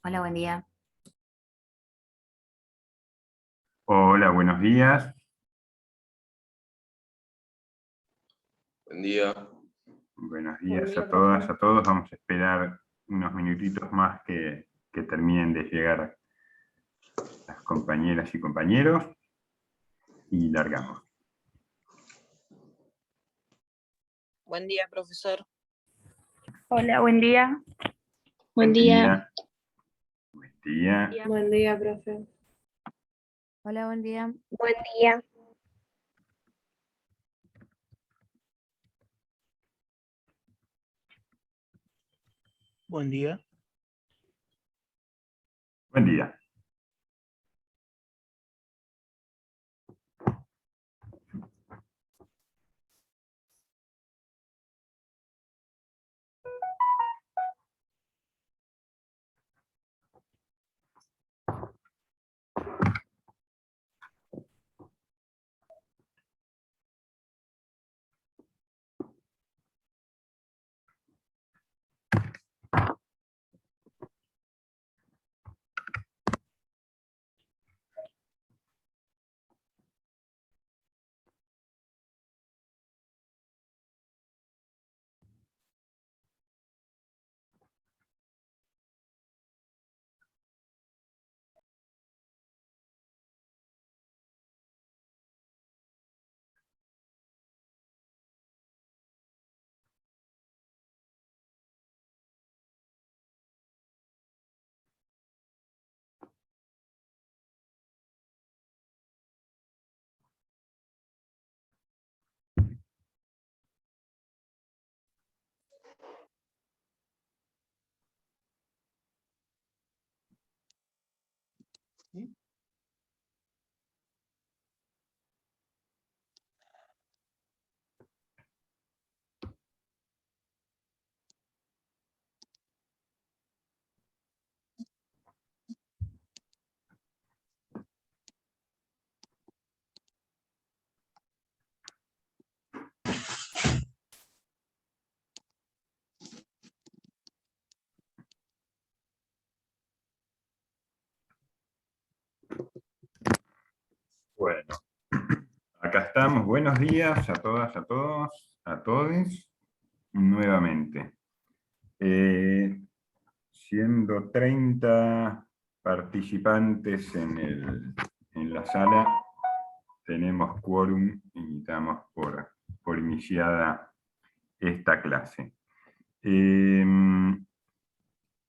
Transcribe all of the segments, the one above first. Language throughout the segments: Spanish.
Hola, buen día. Hola, buenos días. Buen día. Buenos Buen días día, a todas, profe. a todos. Vamos a esperar unos minutitos más que terminen de llegar las compañeras y compañeros y largamos. Buen día, profesor. Hola, buen día. Buen día. Buen día. Buen día, profe. Hola, buen día. Buen día. Buen día. Buen día. Bueno, acá estamos. Buenos días a todas, a todos, a todos, nuevamente. Siendo 30 participantes en la sala, tenemos quórum y damos por iniciada esta clase.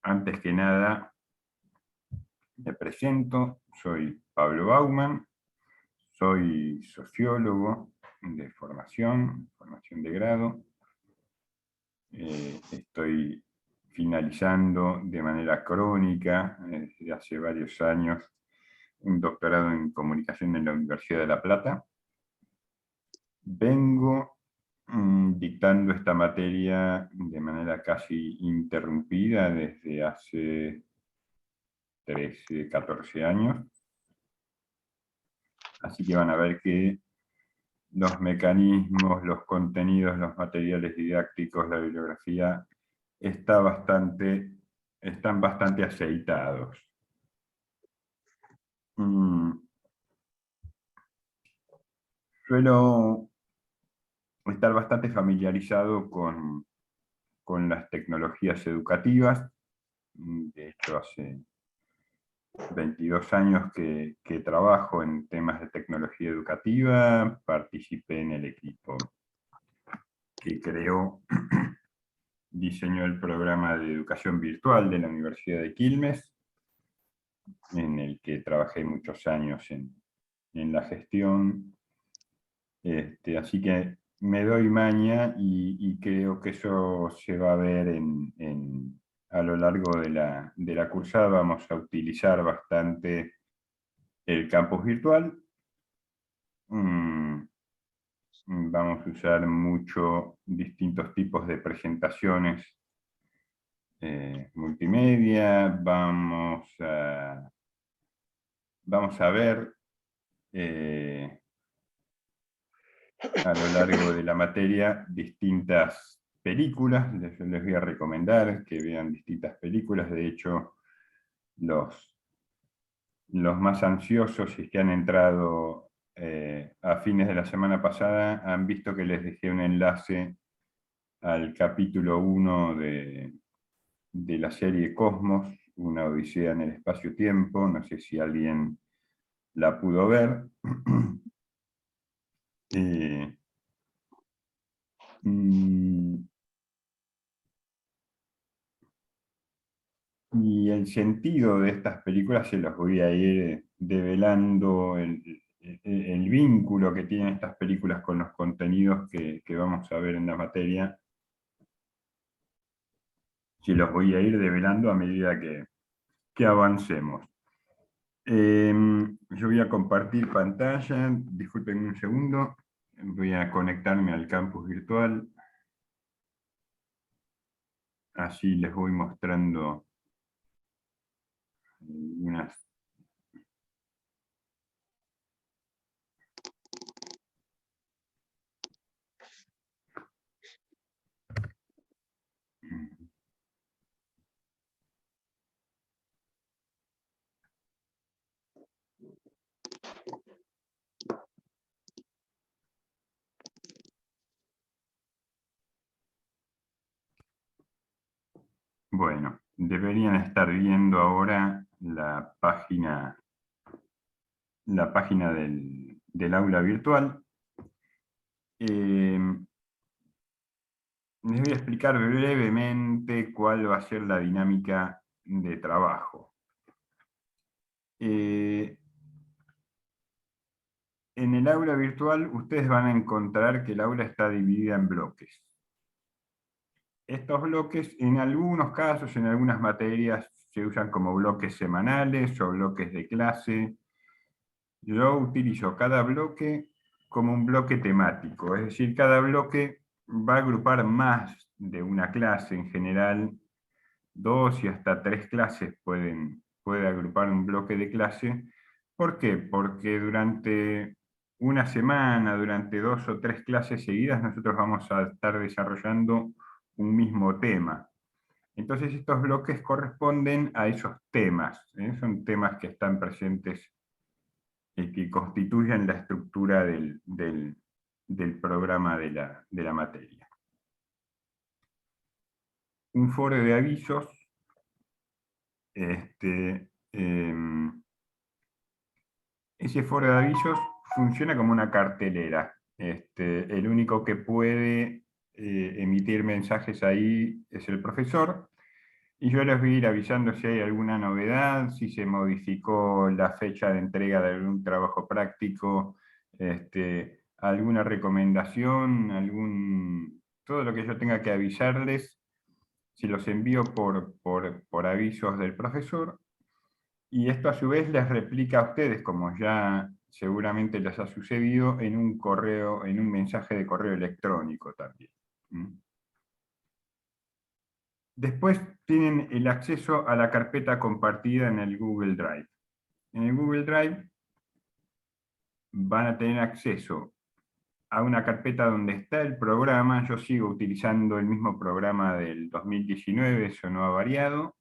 Antes que nada, me presento, soy Pablo Bauman, soy sociólogo de formación de grado. Estoy finalizando de manera crónica, desde hace varios años, un doctorado en comunicación en la Universidad de La Plata. Vengo dictando esta materia de manera casi interrumpida desde hace 13, 14 años. Así que van a ver que los mecanismos, los contenidos, los materiales didácticos, la bibliografía, están bastante aceitados. Suelo estar bastante familiarizado con las tecnologías educativas. De hecho, hace 22 años que trabajo en temas de tecnología educativa. Participé en el equipo que diseñó el programa de educación virtual de la Universidad de Quilmes, en el que trabajé muchos años en la gestión. Así que me doy maña y creo que eso se va a ver a lo largo de la cursada. Vamos a utilizar bastante el campus virtual. Vamos a usar mucho distintos tipos de presentaciones multimedia. Vamos a ver a lo largo de la materia distintas películas. Les voy a recomendar que vean distintas películas. De hecho, los más ansiosos y que han entrado a fines de la semana pasada han visto que les dejé un enlace al capítulo 1 de la serie Cosmos, una odisea en el espacio-tiempo. No sé si alguien la pudo ver. Y el sentido de estas películas se los voy a ir develando, el vínculo que tienen estas películas con los contenidos que vamos a ver en la materia. Se los voy a ir develando a medida que avancemos. Yo voy a compartir pantalla, disculpen un segundo, voy a conectarme al campus virtual. Así les voy mostrando unas. Bueno, deberían estar viendo ahora la página del aula virtual. Les voy a explicar brevemente cuál va a ser la dinámica de trabajo. En el aula virtual ustedes van a encontrar que el aula está dividida en bloques. Estos bloques, en algunos casos, en algunas materias, se usan como bloques semanales o bloques de clase. Yo utilizo cada bloque como un bloque temático, es decir, cada bloque va a agrupar más de una clase. En general, 2 y hasta 3 clases puede agrupar un bloque de clase. ¿Por qué? Porque durante una semana, durante 2 o 3 clases seguidas, nosotros vamos a estar desarrollando un mismo tema. Entonces estos bloques corresponden a esos temas, son temas que están presentes y que constituyen la estructura del programa de la materia. Un foro de avisos, ese foro de avisos funciona como una cartelera. El único que puede emitir mensajes ahí es el profesor, y yo les voy a ir avisando si hay alguna novedad, si se modificó la fecha de entrega de algún trabajo práctico, alguna recomendación, todo lo que yo tenga que avisarles, se los envío por avisos del profesor, y esto a su vez les replica a ustedes, como ya seguramente les ha sucedido, en un correo, en un mensaje de correo electrónico también. Después tienen el acceso a la carpeta compartida en el Google Drive. En el Google Drive van a tener acceso a una carpeta donde está el programa. Yo sigo utilizando el mismo programa del 2019, eso no ha variado.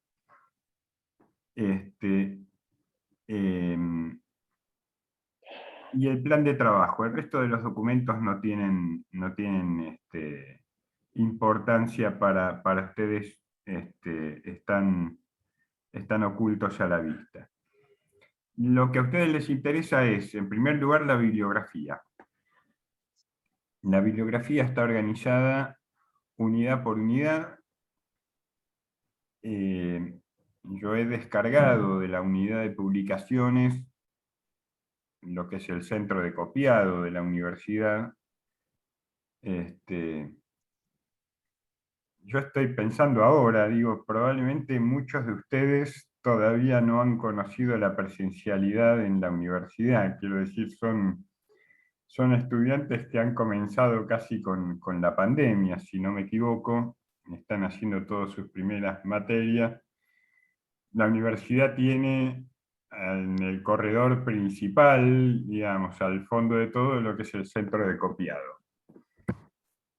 Y el plan de trabajo. El resto de los documentos no tienen importancia para ustedes, están ocultos a la vista. Lo que a ustedes les interesa es, en primer lugar, la bibliografía. La bibliografía está organizada unidad por unidad. Yo he descargado de la unidad de publicaciones lo que es el centro de copiado de la universidad. Yo estoy pensando ahora, digo, probablemente muchos de ustedes todavía no han conocido la presencialidad en la universidad. Quiero decir, son estudiantes que han comenzado casi con la pandemia, si no me equivoco, están haciendo todas sus primeras materias. La universidad tiene en el corredor principal, digamos, al fondo de todo, lo que es el centro de copiado.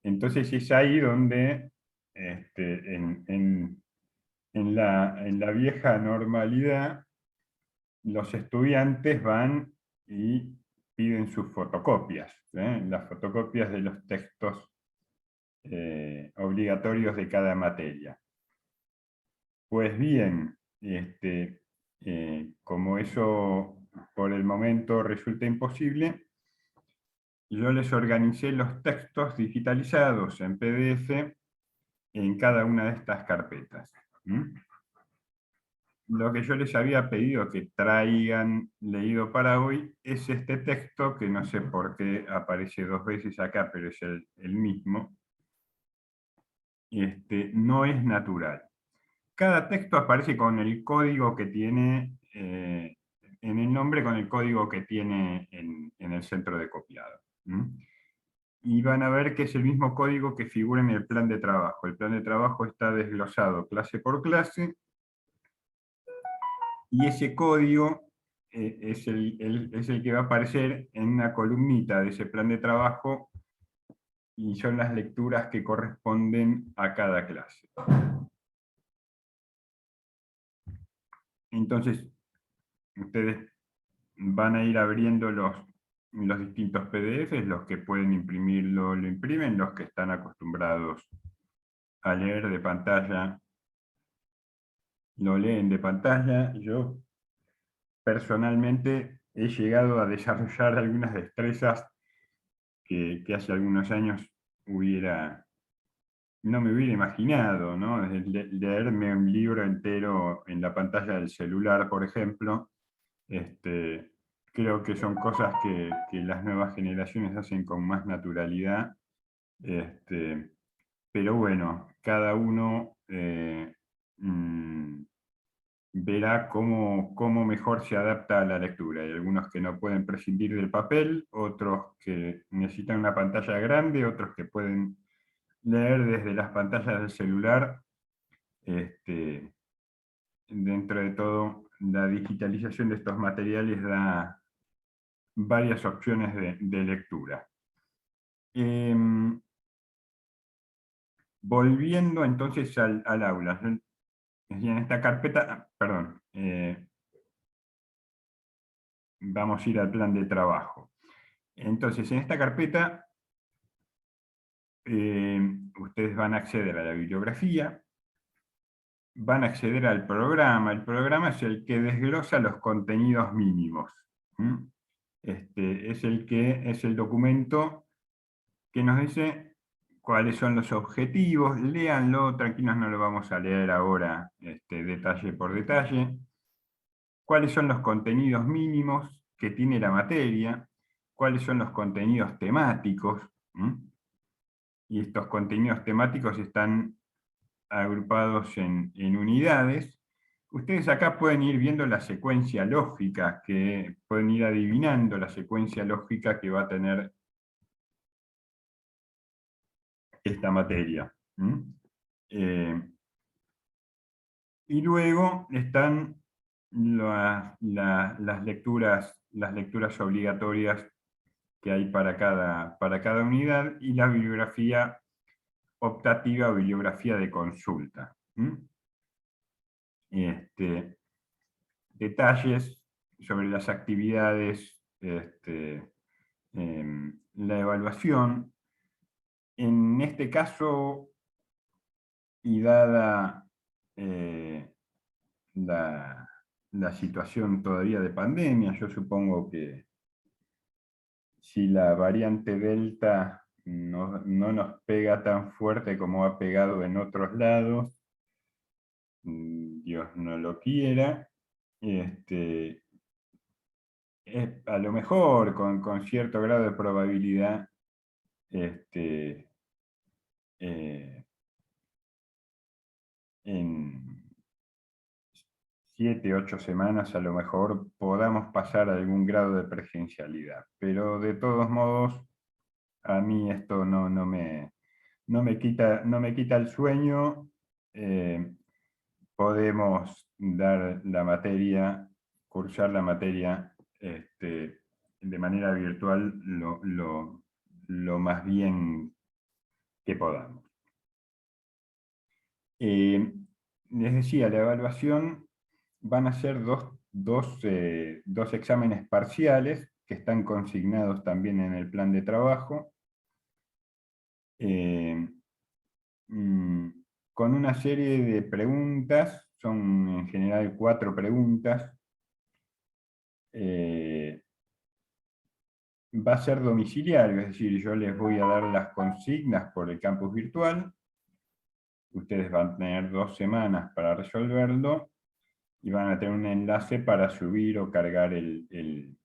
Entonces es ahí donde, en en la vieja normalidad, los estudiantes van y piden sus fotocopias, las fotocopias de los textos obligatorios de cada materia. Pues bien, como eso por el momento resulta imposible, yo les organicé los textos digitalizados en PDF en cada una de estas carpetas. Lo que yo les había pedido que traigan leído para hoy es este texto, que no sé por qué aparece 2 veces acá, pero es el mismo. No es natural. Cada texto aparece con el código que tiene, en el nombre, con el código que tiene en el centro de copiado. Y van a ver que es el mismo código que figura en el plan de trabajo. El plan de trabajo está desglosado clase por clase, y ese código es el que va a aparecer en una columnita de ese plan de trabajo, y son las lecturas que corresponden a cada clase. Entonces, ustedes van a ir abriendo los distintos PDFs, los que pueden imprimirlo lo imprimen, los que están acostumbrados a leer de pantalla lo leen de pantalla. Yo personalmente he llegado a desarrollar algunas destrezas que hace algunos años no me hubiera imaginado, ¿no? Leerme un libro entero en la pantalla del celular, por ejemplo. Creo que son cosas que las nuevas generaciones hacen con más naturalidad. Pero bueno, cada uno verá cómo mejor se adapta a la lectura. Hay algunos que no pueden prescindir del papel, otros que necesitan una pantalla grande, otros que pueden leer desde las pantallas del celular. Dentro de todo, la digitalización de estos materiales da varias opciones de lectura. Volviendo entonces al aula. En esta carpeta, perdón, vamos a ir al plan de trabajo. Entonces, en esta carpeta, ustedes van a acceder a la bibliografía, van a acceder al programa. El programa es el que desglosa los contenidos mínimos. Es el documento que nos dice cuáles son los objetivos. Léanlo, tranquilos, no lo vamos a leer ahora detalle por detalle. Cuáles son los contenidos mínimos que tiene la materia, cuáles son los contenidos temáticos. Y estos contenidos temáticos están agrupados en unidades. Ustedes acá pueden ir viendo la secuencia lógica, que pueden ir adivinando la secuencia lógica que va a tener esta materia. Y luego están las lecturas obligatorias que hay para cada unidad, y la bibliografía optativa o bibliografía de consulta. Detalles sobre las actividades, la evaluación. En este caso, y dada la situación todavía de pandemia, yo supongo que si la variante Delta no nos pega tan fuerte como ha pegado en otros lados, Dios no lo quiera, a lo mejor con cierto grado de probabilidad, en 7, 8 semanas a lo mejor podamos pasar a algún grado de presencialidad. Pero de todos modos, a mí esto no me quita el sueño. Podemos dar la materia, cursar la materia de manera virtual lo más bien que podamos. les decía, la evaluación van a ser dos exámenes parciales que están consignados también en el plan de trabajo, con una serie de preguntas, son en general 4 preguntas. Va a ser domiciliario, es decir, yo les voy a dar las consignas por el campus virtual, ustedes van a tener 2 semanas para resolverlo, y van a tener un enlace para subir o cargar el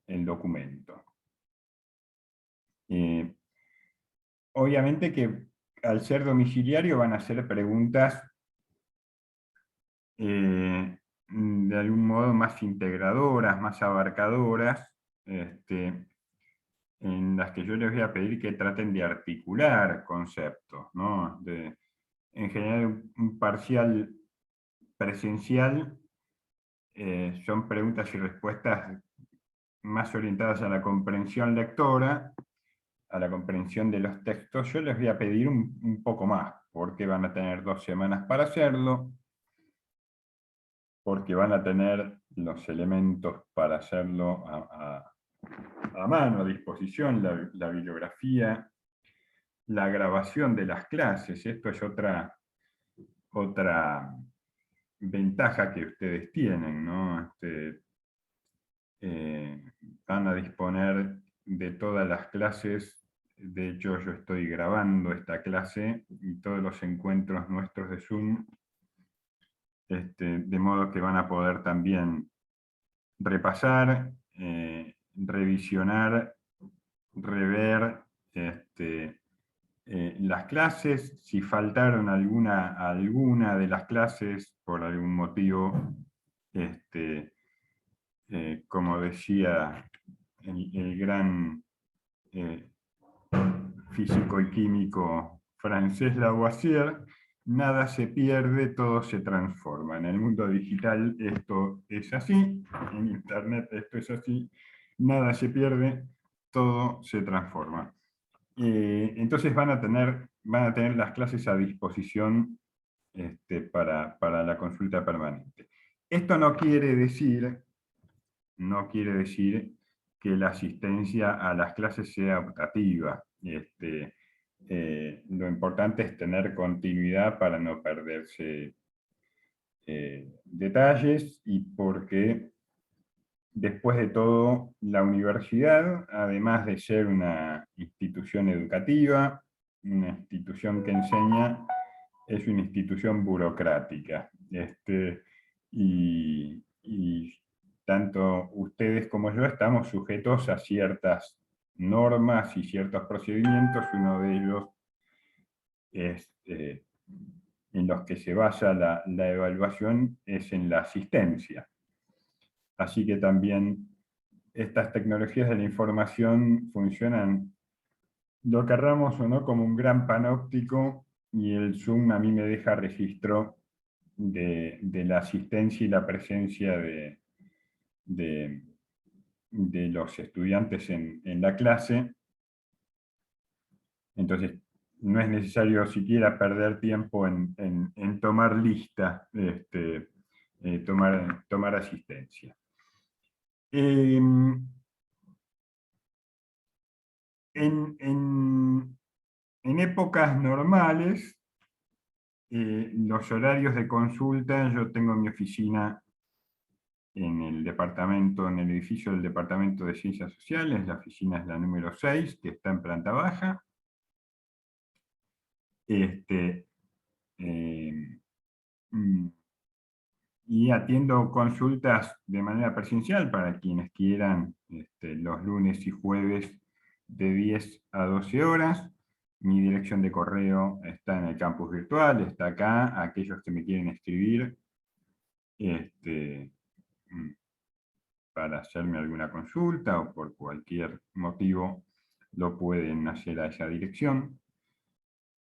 documento. Obviamente que al ser domiciliario van a ser preguntas de algún modo más integradoras, más abarcadoras, en las que yo les voy a pedir que traten de articular conceptos, ¿no? En general, un parcial presencial son preguntas y respuestas más orientadas a la comprensión lectora, a la comprensión de los textos. Yo les voy a pedir un poco más, porque van a tener 2 semanas para hacerlo, porque van a tener los elementos para hacerlo a mano, a disposición, la bibliografía, la grabación de las clases. Esto es otra ventaja que ustedes tienen, ¿no? Van a disponer de todas las clases. De hecho, yo estoy grabando esta clase y todos los encuentros nuestros de Zoom, de modo que van a poder también repasar, revisionar, rever las clases. Si faltaron alguna de las clases por algún motivo, como decía el gran físico y químico francés Lavoisier, nada se pierde, todo se transforma. En el mundo digital esto es así, en Internet esto es así, nada se pierde, todo se transforma. Entonces van a tener las clases a disposición para la consulta permanente. Esto no quiere decir que la asistencia a las clases sea optativa. Lo importante es tener continuidad para no perderse detalles, y porque después de todo la universidad, además de ser una institución educativa, una institución que enseña, es una institución burocrática. Y tanto ustedes como yo estamos sujetos a ciertas normas y ciertos procedimientos. Uno de ellos es, en los que se basa la evaluación, es en la asistencia. Así que también estas tecnologías de la información funcionan, lo querramos o no, como un gran panóptico, y el Zoom a mí me deja registro de la asistencia y la presencia de los estudiantes en la clase. Entonces no es necesario siquiera perder tiempo en tomar lista, tomar asistencia. En épocas normales, los horarios de consulta, yo tengo mi oficina en el edificio del Departamento de Ciencias Sociales. La oficina es la número 6, que está en planta baja. Y atiendo consultas de manera presencial para quienes quieran, los lunes y jueves de 10 a 12 horas. Mi dirección de correo está en el campus virtual, está acá. Aquellos que me quieren escribir para hacerme alguna consulta o por cualquier motivo, lo pueden hacer a esa dirección.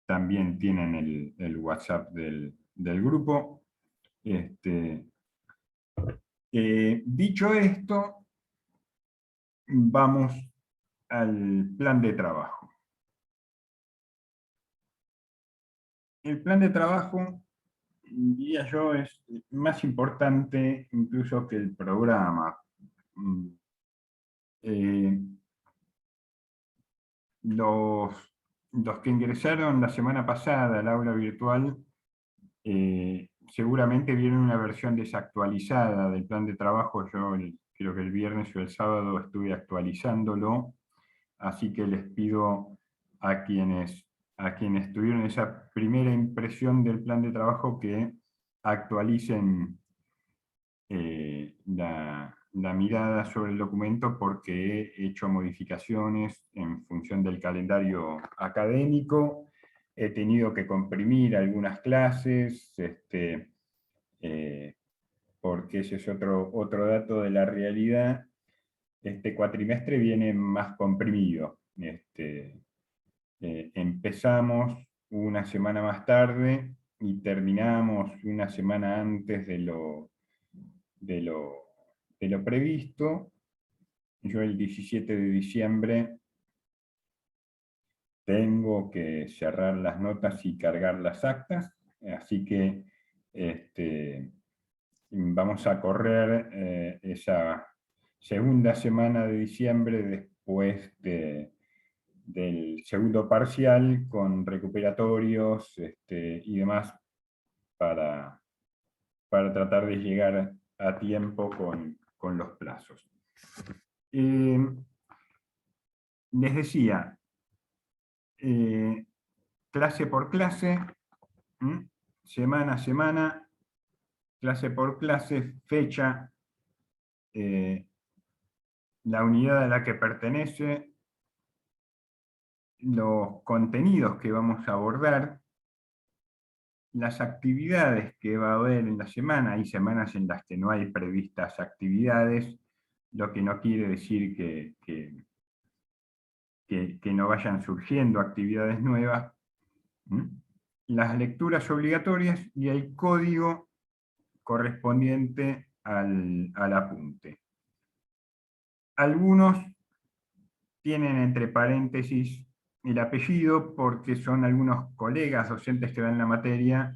También tienen el WhatsApp del grupo. Dicho esto, vamos al plan de trabajo. El plan de trabajo diría yo, es más importante incluso que el programa. Eh, los que ingresaron la semana pasada al aula virtual seguramente vieron una versión desactualizada del plan de trabajo. Yo creo que el viernes o el sábado estuve actualizándolo, así que les pido a quienes tuvieron esa primera impresión del plan de trabajo que actualicen la mirada sobre el documento, porque he hecho modificaciones en función del calendario académico. He tenido que comprimir algunas clases, porque ese es otro dato de la realidad. Este cuatrimestre viene más comprimido. Empezamos una semana más tarde y terminamos una semana antes de lo previsto. Yo el 17 de diciembre tengo que cerrar las notas y cargar las actas, así que vamos a correr esa segunda semana de diciembre después del segundo parcial, con recuperatorios y demás, para tratar de llegar a tiempo con los plazos. Les decía, clase por clase, semana a semana, clase por clase, fecha, la unidad a la que pertenece, los contenidos que vamos a abordar, las actividades que va a haber en la semana. Hay semanas en las que no hay previstas actividades, lo que no quiere decir que no vayan surgiendo actividades nuevas. Las lecturas obligatorias y el código correspondiente al apunte. Algunos tienen entre paréntesis el apellido porque son algunos colegas docentes que dan la materia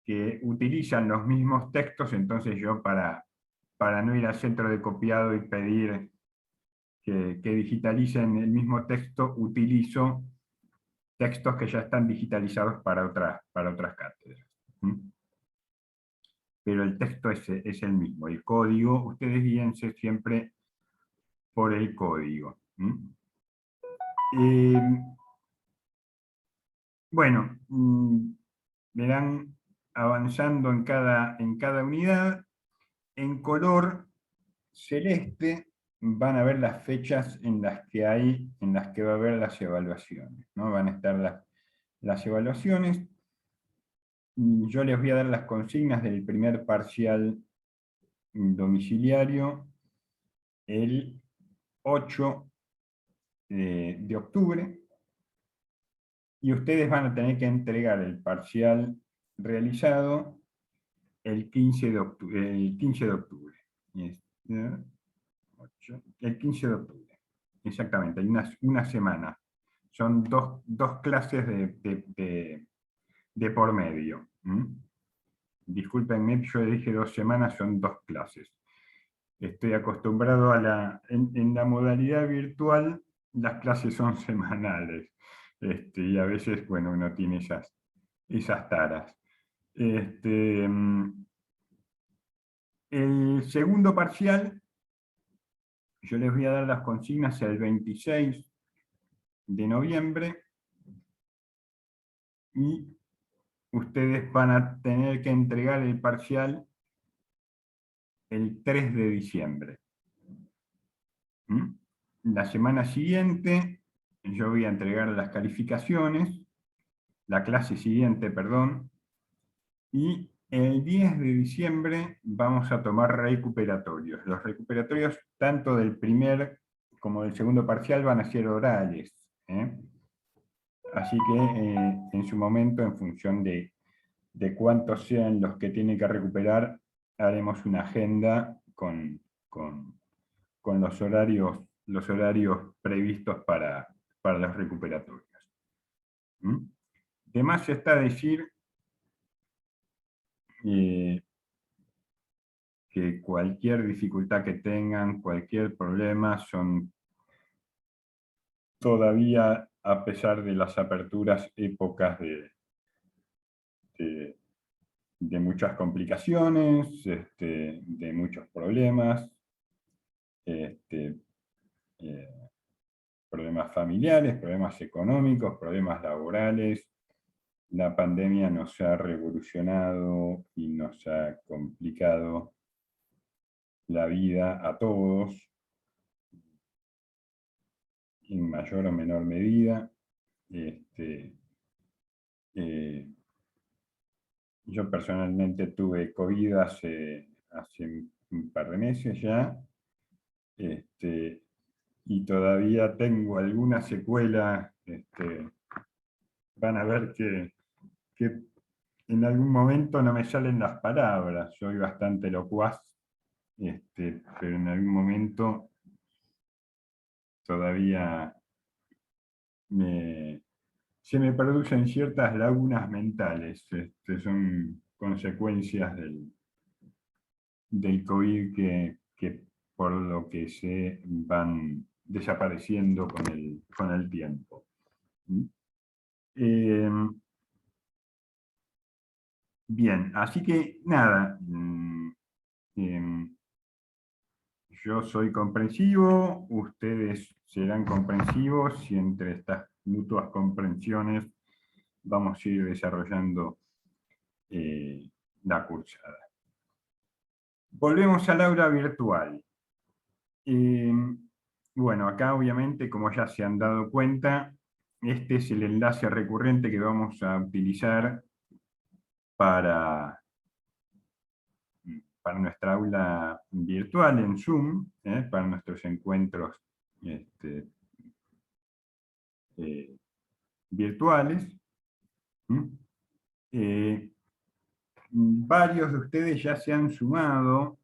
que utilizan los mismos textos. Entonces yo, para no ir al centro de copiado y pedir que digitalicen el mismo texto, utilizo textos que ya están digitalizados para otras cátedras. Pero el texto es el mismo. El código, ustedes guíense siempre por el código. Bueno, verán avanzando en cada unidad. En color celeste van a ver las fechas en las que va a haber las evaluaciones, ¿no? Van a estar las evaluaciones. Yo les voy a dar las consignas del primer parcial domiciliario el 8 de octubre, y ustedes van a tener que entregar el parcial realizado el 15 de octubre. El 15 de octubre. El 15 de octubre. Exactamente, hay una semana. Son dos clases de por medio. Discúlpenme, yo dije 2 semanas, son 2 clases. Estoy acostumbrado en la modalidad virtual, las clases son semanales. Y a veces, bueno, uno tiene esas taras. El segundo parcial, yo les voy a dar las consignas el 26 de noviembre, y ustedes van a tener que entregar el parcial el 3 de diciembre. La semana siguiente yo voy a entregar las calificaciones, la clase siguiente, perdón, y el 10 de diciembre vamos a tomar recuperatorios. Los recuperatorios, tanto del primer como del segundo parcial, van a ser orales. Así que en su momento, en función de cuántos sean los que tienen que recuperar, haremos una agenda con los horarios previstos para los recuperatorios. De más está decir que cualquier dificultad que tengan, cualquier problema, son todavía, a pesar de las aperturas, épocas de muchas complicaciones, de muchos problemas, problemas familiares, problemas económicos, problemas laborales. La pandemia nos ha revolucionado y nos ha complicado la vida a todos, en mayor o menor medida. Yo personalmente tuve COVID hace un par de meses ya, y todavía tengo alguna secuela. Van a ver que en algún momento no me salen las palabras, soy bastante locuaz, pero en algún momento todavía se me producen ciertas lagunas mentales, son consecuencias del COVID que por lo que se van desapareciendo con el tiempo. Bien, así que nada, yo soy comprensivo, ustedes serán comprensivos y entre estas mutuas comprensiones vamos a ir desarrollando la cursada. Volvemos al aula virtual. Bueno, acá obviamente, como ya se han dado cuenta, este es el enlace recurrente que vamos a utilizar para nuestra aula virtual en Zoom, para nuestros encuentros virtuales. Varios de ustedes ya se han sumado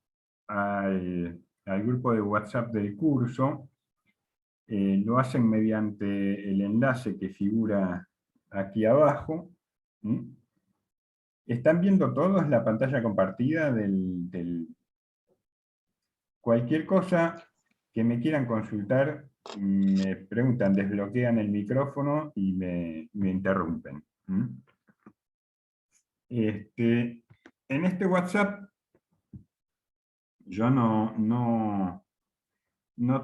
al grupo de WhatsApp del curso. Lo hacen mediante el enlace que figura aquí abajo. ¿Están viendo todos la pantalla compartida Cualquier cosa que me quieran consultar, me preguntan, desbloquean el micrófono y me interrumpen? En este WhatsApp yo no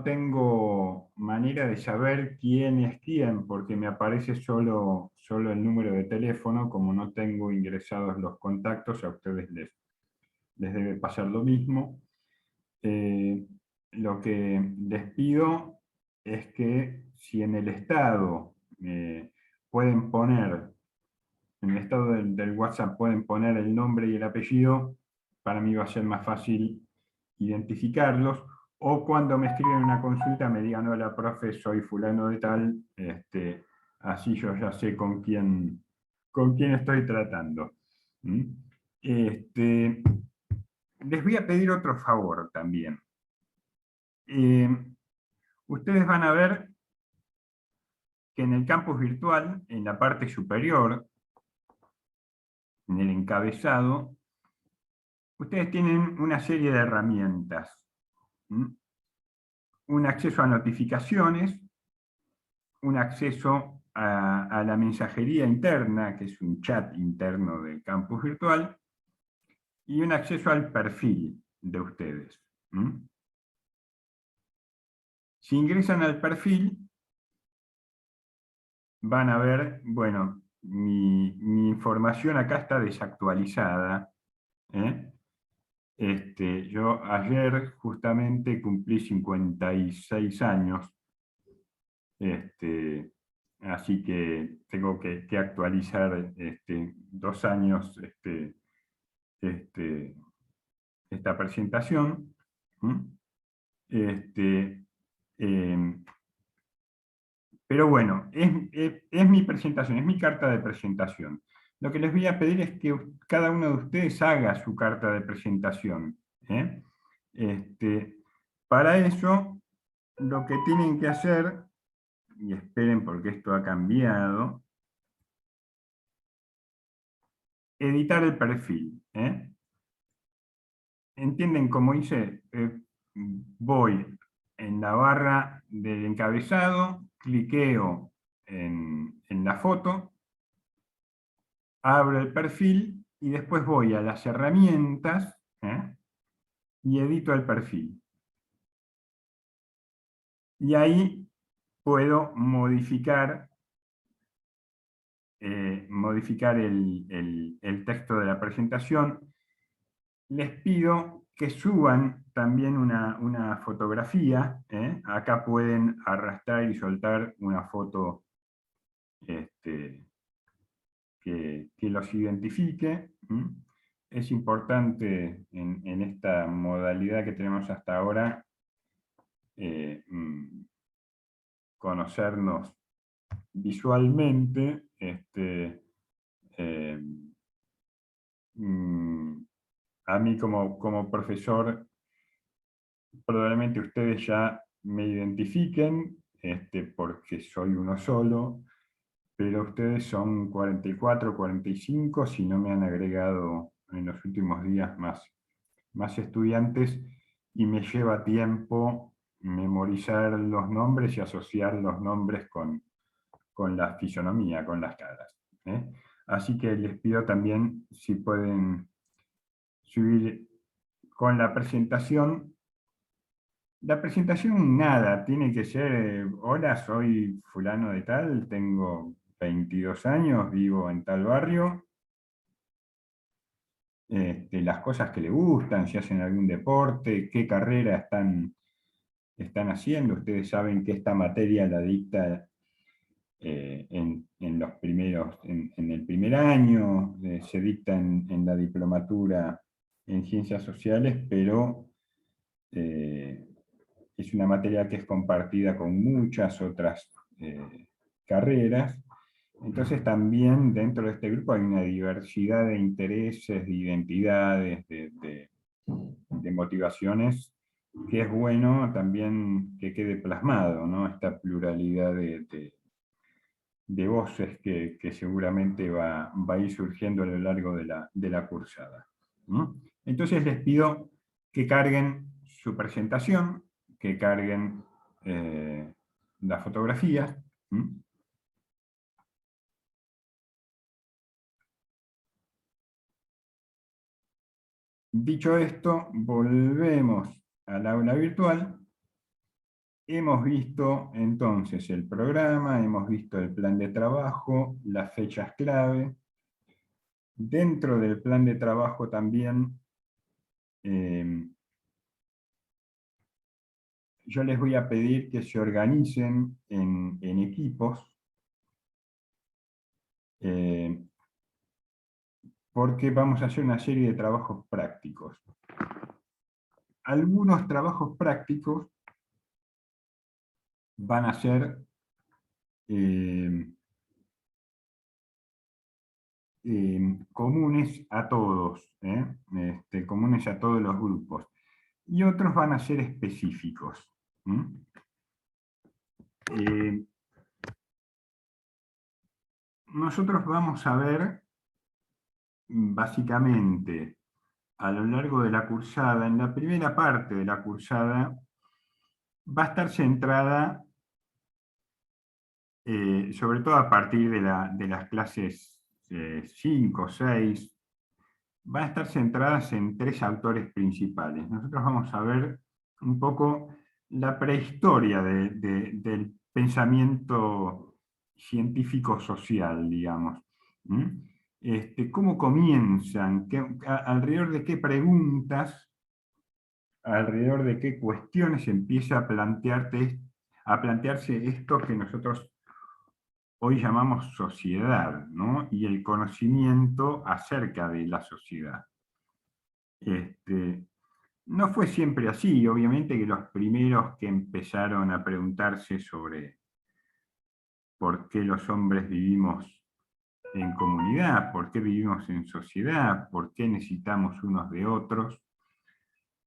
tengo manera de saber quién es quién, porque me aparece solo el número de teléfono. Como no tengo ingresados los contactos, a ustedes les debe pasar lo mismo. Lo que les pido es que si en el estado pueden poner, en el estado del WhatsApp pueden poner el nombre y el apellido, para mí va a ser más fácil identificarlos. O cuando me escriben una consulta me digan: hola profe, soy fulano de tal, así yo ya sé con quién estoy tratando. Les voy a pedir otro favor también. Ustedes van a ver que en el campus virtual, en la parte superior, en el encabezado, ustedes tienen una serie de herramientas. Un acceso a notificaciones, un acceso a la mensajería interna, que es un chat interno del campus virtual, y un acceso al perfil de ustedes. Si ingresan al perfil, van a ver, bueno, mi información acá está desactualizada. Yo ayer justamente cumplí 56 años, así que tengo que actualizar 2 años esta presentación. Pero bueno, es mi presentación, es mi carta de presentación. Lo que les voy a pedir es que cada uno de ustedes haga su carta de presentación. Para eso, lo que tienen que hacer, y esperen porque esto ha cambiado, editar el perfil. ¿Entienden cómo hice? Voy en la barra del encabezado, cliqueo en la foto, abro el perfil y después voy a las herramientas y edito el perfil. Y ahí puedo modificar el texto de la presentación. Les pido que suban también una fotografía. Acá pueden arrastrar y soltar una foto que los identifique. Es importante en esta modalidad que tenemos hasta ahora conocernos visualmente. A mí como profesor, probablemente ustedes ya me identifiquen, porque soy uno solo, pero ustedes son 44, 45, si no me han agregado en los últimos días más estudiantes, y me lleva tiempo memorizar los nombres y asociar los nombres con la fisonomía, con las caras. Así que les pido también si pueden subir con la presentación. La presentación nada, tiene que ser, hola, soy fulano de tal, tengo 22 años, vivo en tal barrio, las cosas que le gustan, si hacen algún deporte, qué carrera están haciendo. Ustedes saben que esta materia la dicta en el primer año, se dicta en la diplomatura en Ciencias Sociales, pero es una materia que es compartida con muchas otras carreras. Entonces también dentro de este grupo hay una diversidad de intereses, de identidades, de motivaciones, que es bueno también que quede plasmado, ¿no? Esta pluralidad de voces que seguramente va a ir surgiendo a lo largo de la cursada. Entonces les pido que carguen su presentación, que carguen las fotografías. Dicho esto, volvemos al aula virtual. Hemos visto entonces el programa, hemos visto el plan de trabajo, las fechas clave. Dentro del plan de trabajo también yo les voy a pedir que se organicen en equipos, porque vamos a hacer una serie de trabajos prácticos. Algunos trabajos prácticos van a ser comunes a todos, comunes a todos los grupos, y otros van a ser específicos. Nosotros vamos a ver, básicamente, a lo largo de la cursada, en la primera parte de la cursada, va a estar centrada, sobre todo a partir de las clases 5, 6, va a estar centradas en 3 autores principales. Nosotros vamos a ver un poco la prehistoria del pensamiento científico-social, digamos. ¿Cómo comienzan? ¿Alrededor de qué preguntas, alrededor de qué cuestiones empieza a plantearse esto que nosotros hoy llamamos sociedad, ¿no? Y el conocimiento acerca de la sociedad? No fue siempre así. Obviamente que los primeros que empezaron a preguntarse sobre por qué los hombres vivimos en comunidad, por qué vivimos en sociedad, por qué necesitamos unos de otros,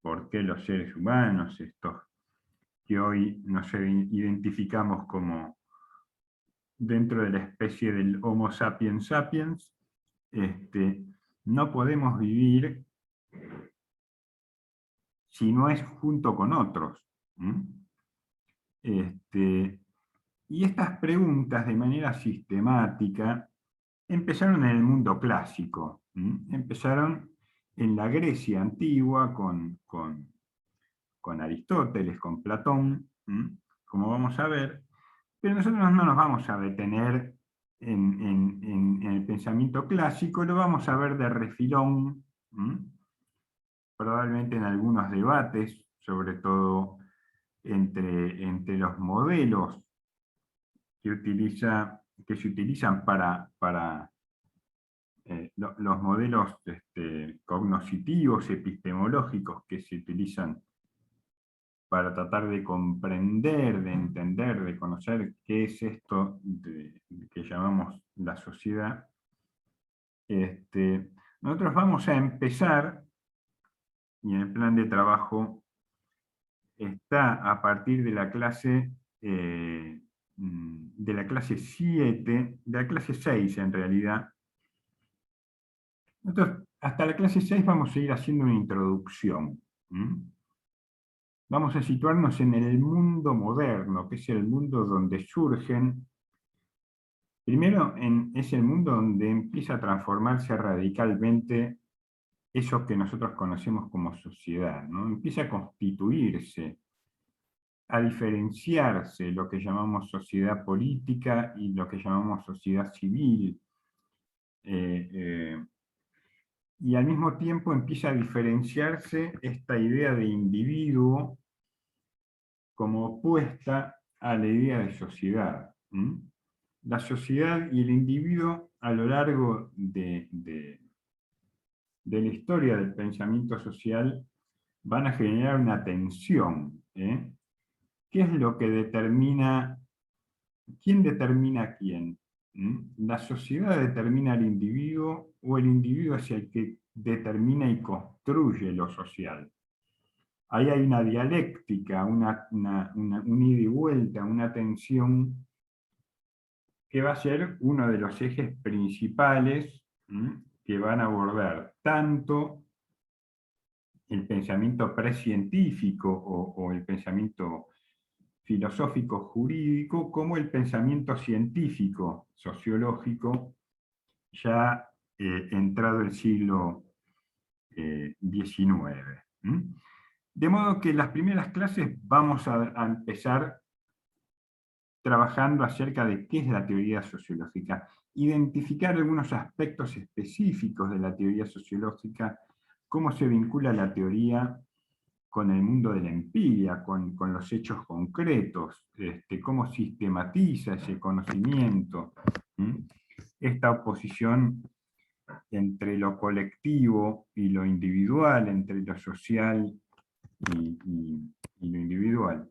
por qué los seres humanos, estos que hoy nos identificamos como dentro de la especie del Homo sapiens sapiens, no podemos vivir si no es junto con otros. Y estas preguntas, de manera sistemática, empezaron en el mundo clásico. Empezaron en la Grecia antigua con Aristóteles, con Platón, como vamos a ver, pero nosotros no nos vamos a detener en el pensamiento clásico, lo vamos a ver de refilón, probablemente en algunos debates, sobre todo entre los modelos que se utilizan para los modelos cognoscitivos, epistemológicos que se utilizan para tratar de comprender, de entender, de conocer qué es esto que llamamos la sociedad. Nosotros vamos a empezar, y en el plan de trabajo está a partir de la clase 7, de la clase 6 en realidad. Nosotros hasta la clase 6 vamos a ir haciendo una introducción. Vamos a situarnos en el mundo moderno, que es el mundo donde surgen. Primero, es el mundo donde empieza a transformarse radicalmente eso que nosotros conocemos como sociedad, ¿no? Empieza a constituirse, a diferenciarse lo que llamamos sociedad política y lo que llamamos sociedad civil. Y al mismo tiempo empieza a diferenciarse esta idea de individuo como opuesta a la idea de sociedad. La sociedad y el individuo a lo largo de la historia del pensamiento social van a generar una tensión. ¿Qué es lo que determina? ¿Quién determina a quién? ¿La sociedad determina al individuo o el individuo es el que determina y construye lo social? Ahí hay una dialéctica, un ida y vuelta, una tensión que va a ser uno de los ejes principales que van a abordar tanto el pensamiento prescientífico o el pensamiento filosófico jurídico como el pensamiento científico sociológico ya entrado el siglo XIX. De modo que en las primeras clases vamos a empezar trabajando acerca de qué es la teoría sociológica, identificar algunos aspectos específicos de la teoría sociológica, cómo se vincula la teoría con el mundo de la empiria, con los hechos concretos, cómo sistematiza ese conocimiento, esta oposición entre lo colectivo y lo individual, entre lo social y lo individual.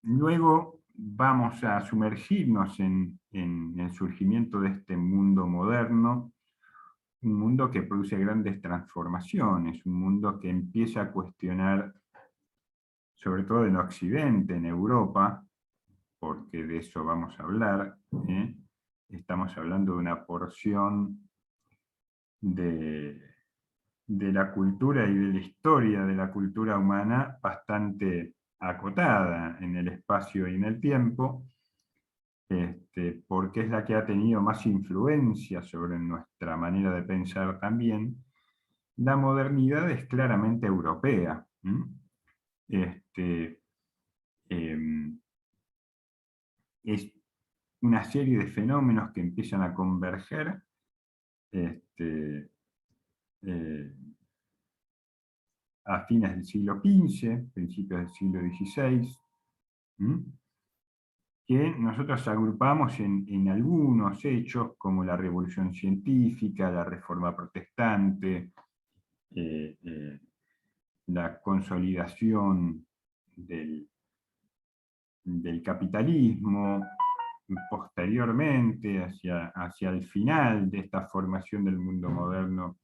Luego vamos a sumergirnos en el surgimiento de este mundo moderno, un mundo que produce grandes transformaciones, un mundo que empieza a cuestionar, sobre todo en Occidente, en Europa, porque de eso vamos a hablar, estamos hablando de una porción de la cultura y de la historia de la cultura humana bastante acotada en el espacio y en el tiempo, porque es la que ha tenido más influencia sobre nuestra manera de pensar también. La modernidad es claramente europea. Es una serie de fenómenos que empiezan a converger a fines del siglo XV, principios del siglo XVI, que nosotros agrupamos en algunos hechos, como la Revolución Científica, la Reforma Protestante, la consolidación del capitalismo, posteriormente, hacia el final de esta formación del mundo moderno,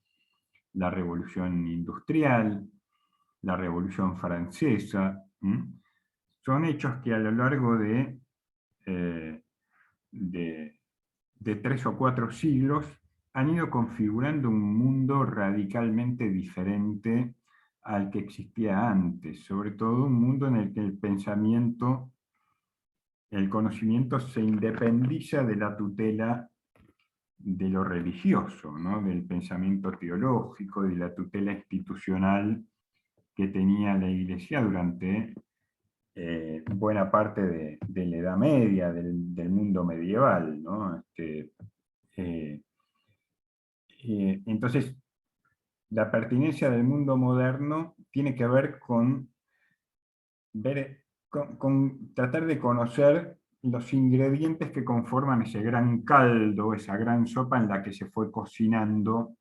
la Revolución Industrial, la Revolución Francesa. Son hechos que a lo largo de de 3 o 4 siglos han ido configurando un mundo radicalmente diferente al que existía antes, sobre todo un mundo en el que el pensamiento, el conocimiento se independiza de la tutela de lo religioso, ¿no? Del pensamiento teológico, de la tutela institucional que tenía la Iglesia durante buena parte de la Edad Media, del mundo medieval, ¿no? Entonces, la pertinencia del mundo moderno tiene que ver con tratar de conocer los ingredientes que conforman ese gran caldo, esa gran sopa en la que se fue cocinando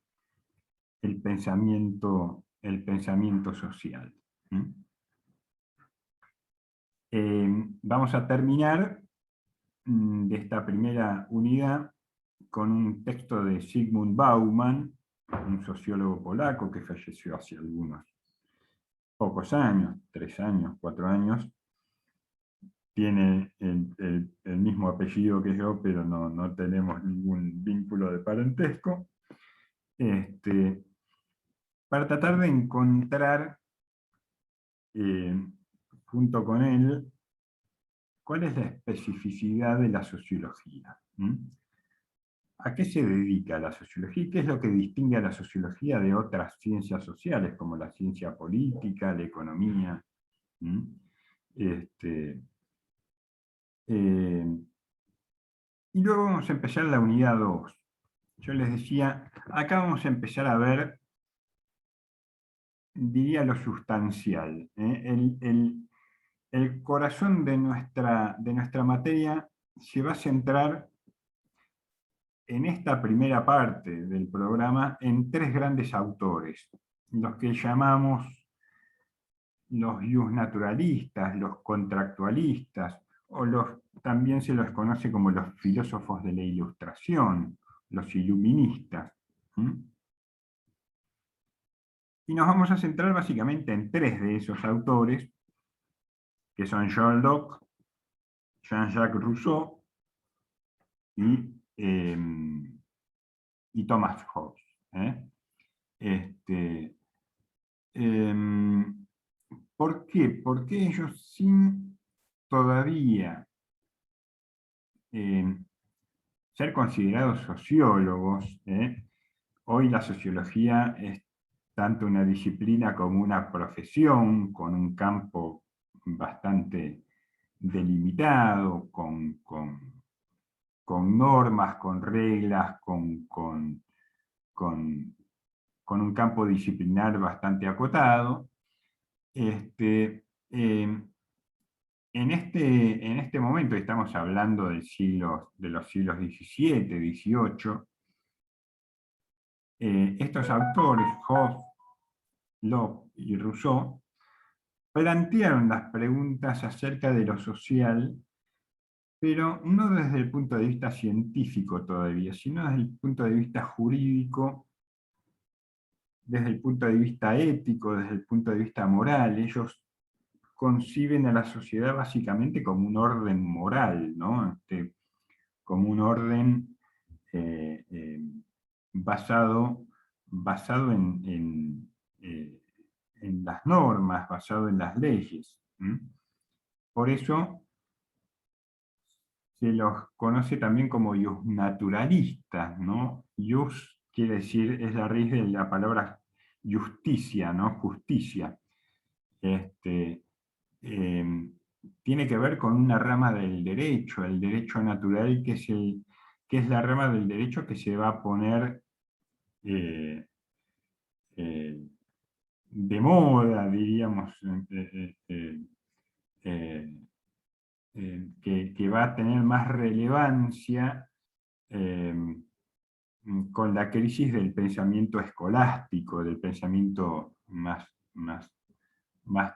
el pensamiento social. Vamos a terminar de esta primera unidad con un texto de Zygmunt Bauman, un sociólogo polaco que falleció hace algunos pocos años, 3 años, 4 años. Tiene el mismo apellido que yo, pero no tenemos ningún vínculo de parentesco. Para tratar de encontrar, junto con él, cuál es la especificidad de la sociología. ¿A qué se dedica la sociología? ¿Y qué es lo que distingue a la sociología de otras ciencias sociales, como la ciencia política, la economía? Y luego vamos a empezar la unidad 2. Yo les decía, acá vamos a empezar a ver, diría, lo sustancial. El corazón de nuestra materia se va a centrar en esta primera parte del programa en 3 grandes autores, los que llamamos los justnaturalistas, los contractualistas, o también se los conoce como los filósofos de la Ilustración, los iluministas. Y nos vamos a centrar básicamente en 3 de esos autores, que son John Locke, Jean-Jacques Rousseau y Thomas Hobbes. ¿Por qué? Porque ellos, sin todavía ser considerados sociólogos, hoy la sociología es tanto una disciplina como una profesión, con un campo bastante delimitado, con normas, con reglas, con un campo disciplinar bastante acotado. En este momento, estamos hablando de los siglos XVII, XVIII, estos autores, Hobbes, Locke y Rousseau, plantearon las preguntas acerca de lo social, pero no desde el punto de vista científico todavía, sino desde el punto de vista jurídico, desde el punto de vista ético, desde el punto de vista moral. Ellos conciben a la sociedad básicamente como un orden moral, ¿no? Como un orden basado en las normas, basado en las leyes. Por eso se los conoce también como justnaturalistas, ¿no? Just quiere decir, es la raíz de la palabra justicia, ¿no? Justicia. Tiene que ver con una rama del derecho, el derecho natural, que es la rama del derecho que se va a poner de moda, diríamos, que va a tener más relevancia con la crisis del pensamiento escolástico, del pensamiento más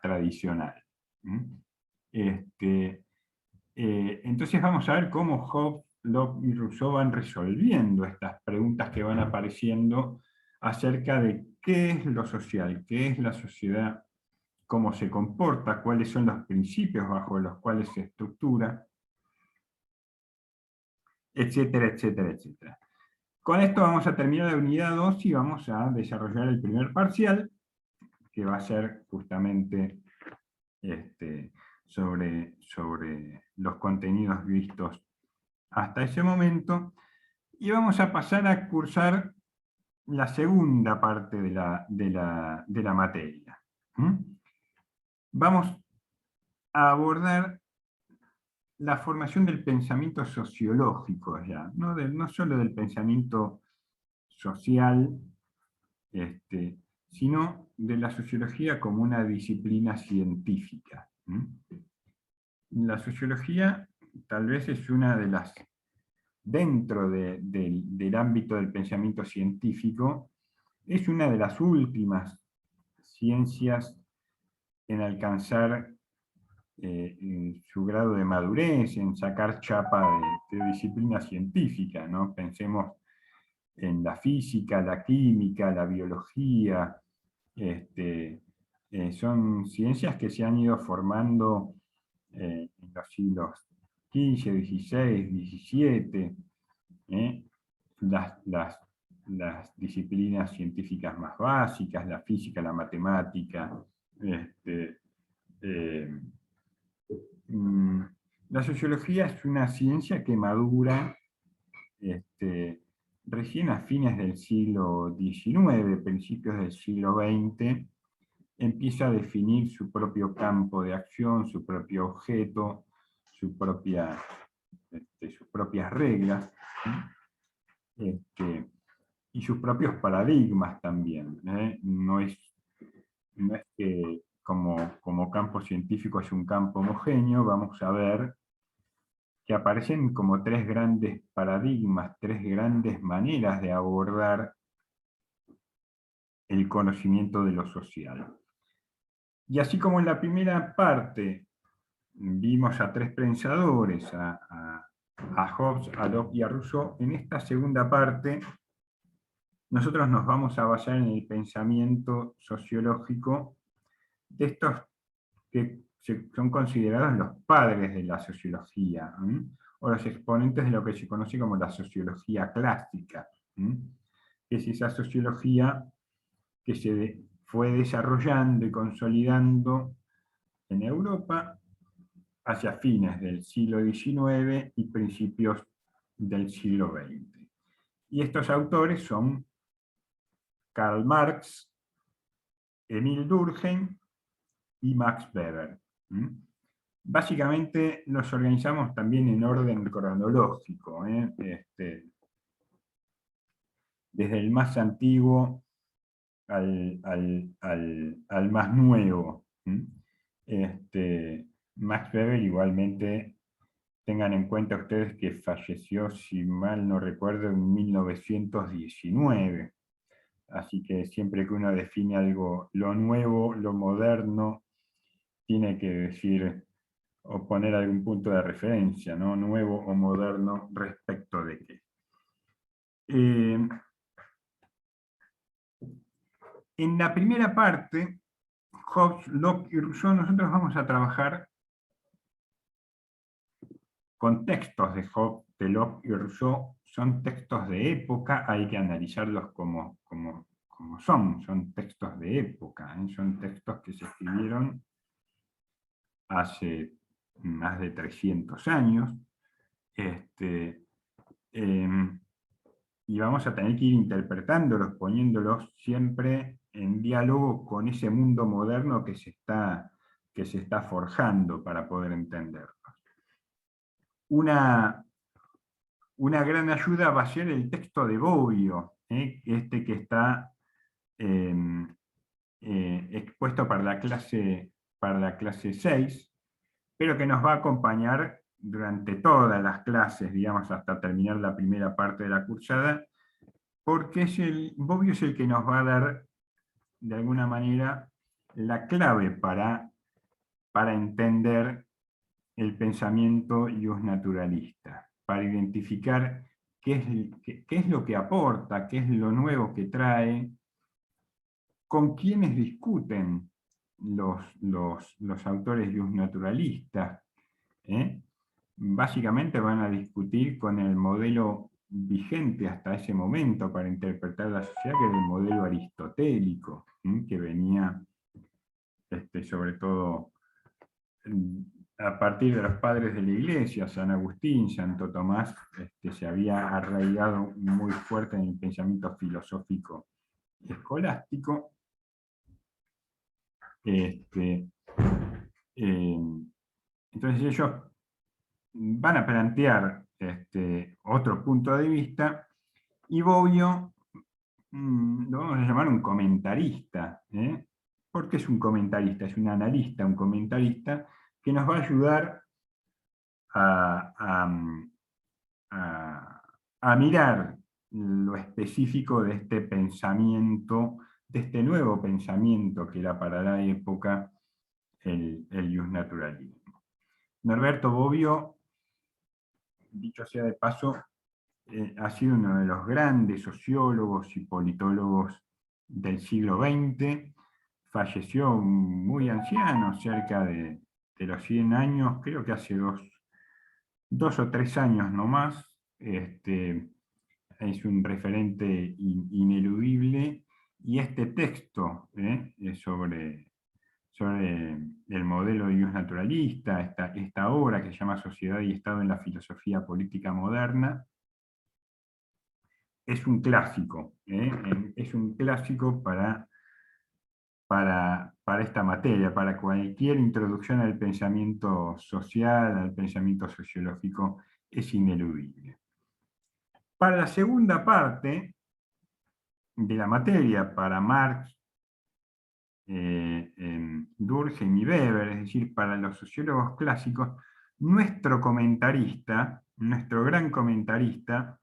tradicional. Entonces vamos a ver cómo Hobbes, Locke y Rousseau van resolviendo estas preguntas que van apareciendo acerca de qué es lo social, qué es la sociedad, cómo se comporta, cuáles son los principios bajo los cuales se estructura. etcétera, etcétera, etcétera. Con esto vamos a terminar la unidad 2 y vamos a desarrollar el primer parcial, que va a ser justamente sobre los contenidos vistos hasta ese momento, y vamos a pasar a cursar la segunda parte de la materia. Vamos a abordar la formación del pensamiento sociológico ya, no solo del pensamiento social, sino de la sociología como una disciplina científica. La sociología tal vez es una de las, dentro del ámbito del pensamiento científico, es una de las últimas ciencias en alcanzar su grado de madurez, en sacar chapa de disciplina científica, ¿no? Pensemos en la física, la química, la biología, son ciencias que se han ido formando en los siglos XV, XVI, XVII, las disciplinas científicas más básicas, la física, la matemática. La sociología es una ciencia que madura recién a fines del siglo XIX, principios del siglo XX, empieza a definir su propio campo de acción, su propio objeto, sus propias reglas, y sus propios paradigmas también. No es que como campo científico es un campo homogéneo, vamos a ver que aparecen como tres grandes paradigmas, tres grandes maneras de abordar el conocimiento de lo social. Y así como en la primera parte vimos a tres pensadores, a Hobbes, a Locke y a Rousseau, en esta segunda parte nosotros nos vamos a basar en el pensamiento sociológico de estos que son considerados los padres de la sociología, o los exponentes de lo que se conoce como la sociología clásica, que es esa sociología que se fue desarrollando y consolidando en Europa hacia fines del siglo XIX y principios del siglo XX. Y estos autores son Karl Marx, Emil Durkheim y Max Weber. Básicamente los organizamos también en orden cronológico, desde el más antiguo al más nuevo. Max Weber igualmente, tengan en cuenta ustedes que falleció, si mal no recuerdo, en 1919. Así que siempre que uno define algo, lo nuevo, lo moderno, tiene que decir o poner algún punto de referencia, ¿no? Nuevo o moderno respecto de qué. En la primera parte, Hobbes, Locke y Rousseau, nosotros vamos a trabajar con textos de Hobbes, de Locke y Rousseau. Son textos de época, hay que analizarlos como son textos de época, son textos que se escribieron hace más de 300 años, y vamos a tener que ir interpretándolos, poniéndolos siempre en diálogo con ese mundo moderno que se está forjando para poder entenderlos. Una gran ayuda va a ser el texto de Bobbio, que está expuesto para la clase 6, pero que nos va a acompañar durante todas las clases, digamos, hasta terminar la primera parte de la cursada, porque Bobbio es el que nos va a dar, de alguna manera, la clave para entender el pensamiento justnaturalista, para identificar qué es lo que aporta, qué es lo nuevo que trae, con quiénes discuten los autores justnaturalistas, básicamente van a discutir con el modelo vigente hasta ese momento para interpretar la sociedad, que era el modelo aristotélico, que venía sobre todo a partir de los padres de la Iglesia, San Agustín, Santo Tomás, se había arraigado muy fuerte en el pensamiento filosófico escolástico. Entonces ellos van a plantear otro punto de vista, y Bobbio lo vamos a llamar un comentarista. ¿Por qué es un comentarista? Es un analista, un comentarista que nos va a ayudar a mirar lo específico de este pensamiento, de este nuevo pensamiento que era para la época el justnaturalismo. Norberto Bobbio, dicho sea de paso, ha sido uno de los grandes sociólogos y politólogos del siglo XX. Falleció muy anciano, cerca de los 100 años, creo que hace dos o tres años nomás. Es un referente ineludible, y este texto sobre el modelo de Dios naturalista, esta obra que se llama Sociedad y Estado en la Filosofía Política Moderna, es un clásico. Es un clásico para esta materia, para cualquier introducción al pensamiento social, al pensamiento sociológico, es ineludible. Para la segunda parte de la materia, para Marx, Durkheim y Weber, es decir, para los sociólogos clásicos, nuestro gran comentarista,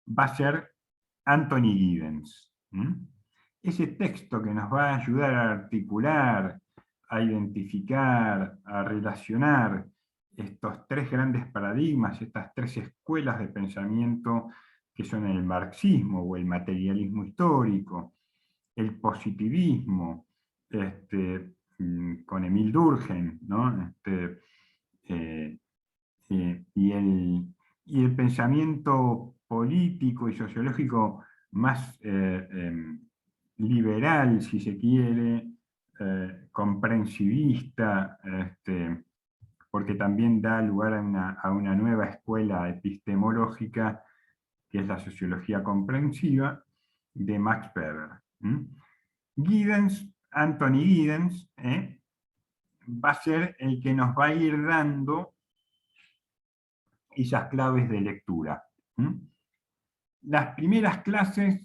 va a ser Anthony Giddens. Ese texto que nos va a ayudar a articular, a identificar, a relacionar estos tres grandes paradigmas, estas tres escuelas de pensamiento que son el marxismo o el materialismo histórico, el positivismo, con Emil Durkheim, ¿no? Y el pensamiento político y sociológico más liberal, si se quiere, comprensivista, porque también da lugar a una nueva escuela epistemológica, que es la sociología comprensiva, de Max Weber. Anthony Giddens, va a ser el que nos va a ir dando esas claves de lectura. Las primeras clases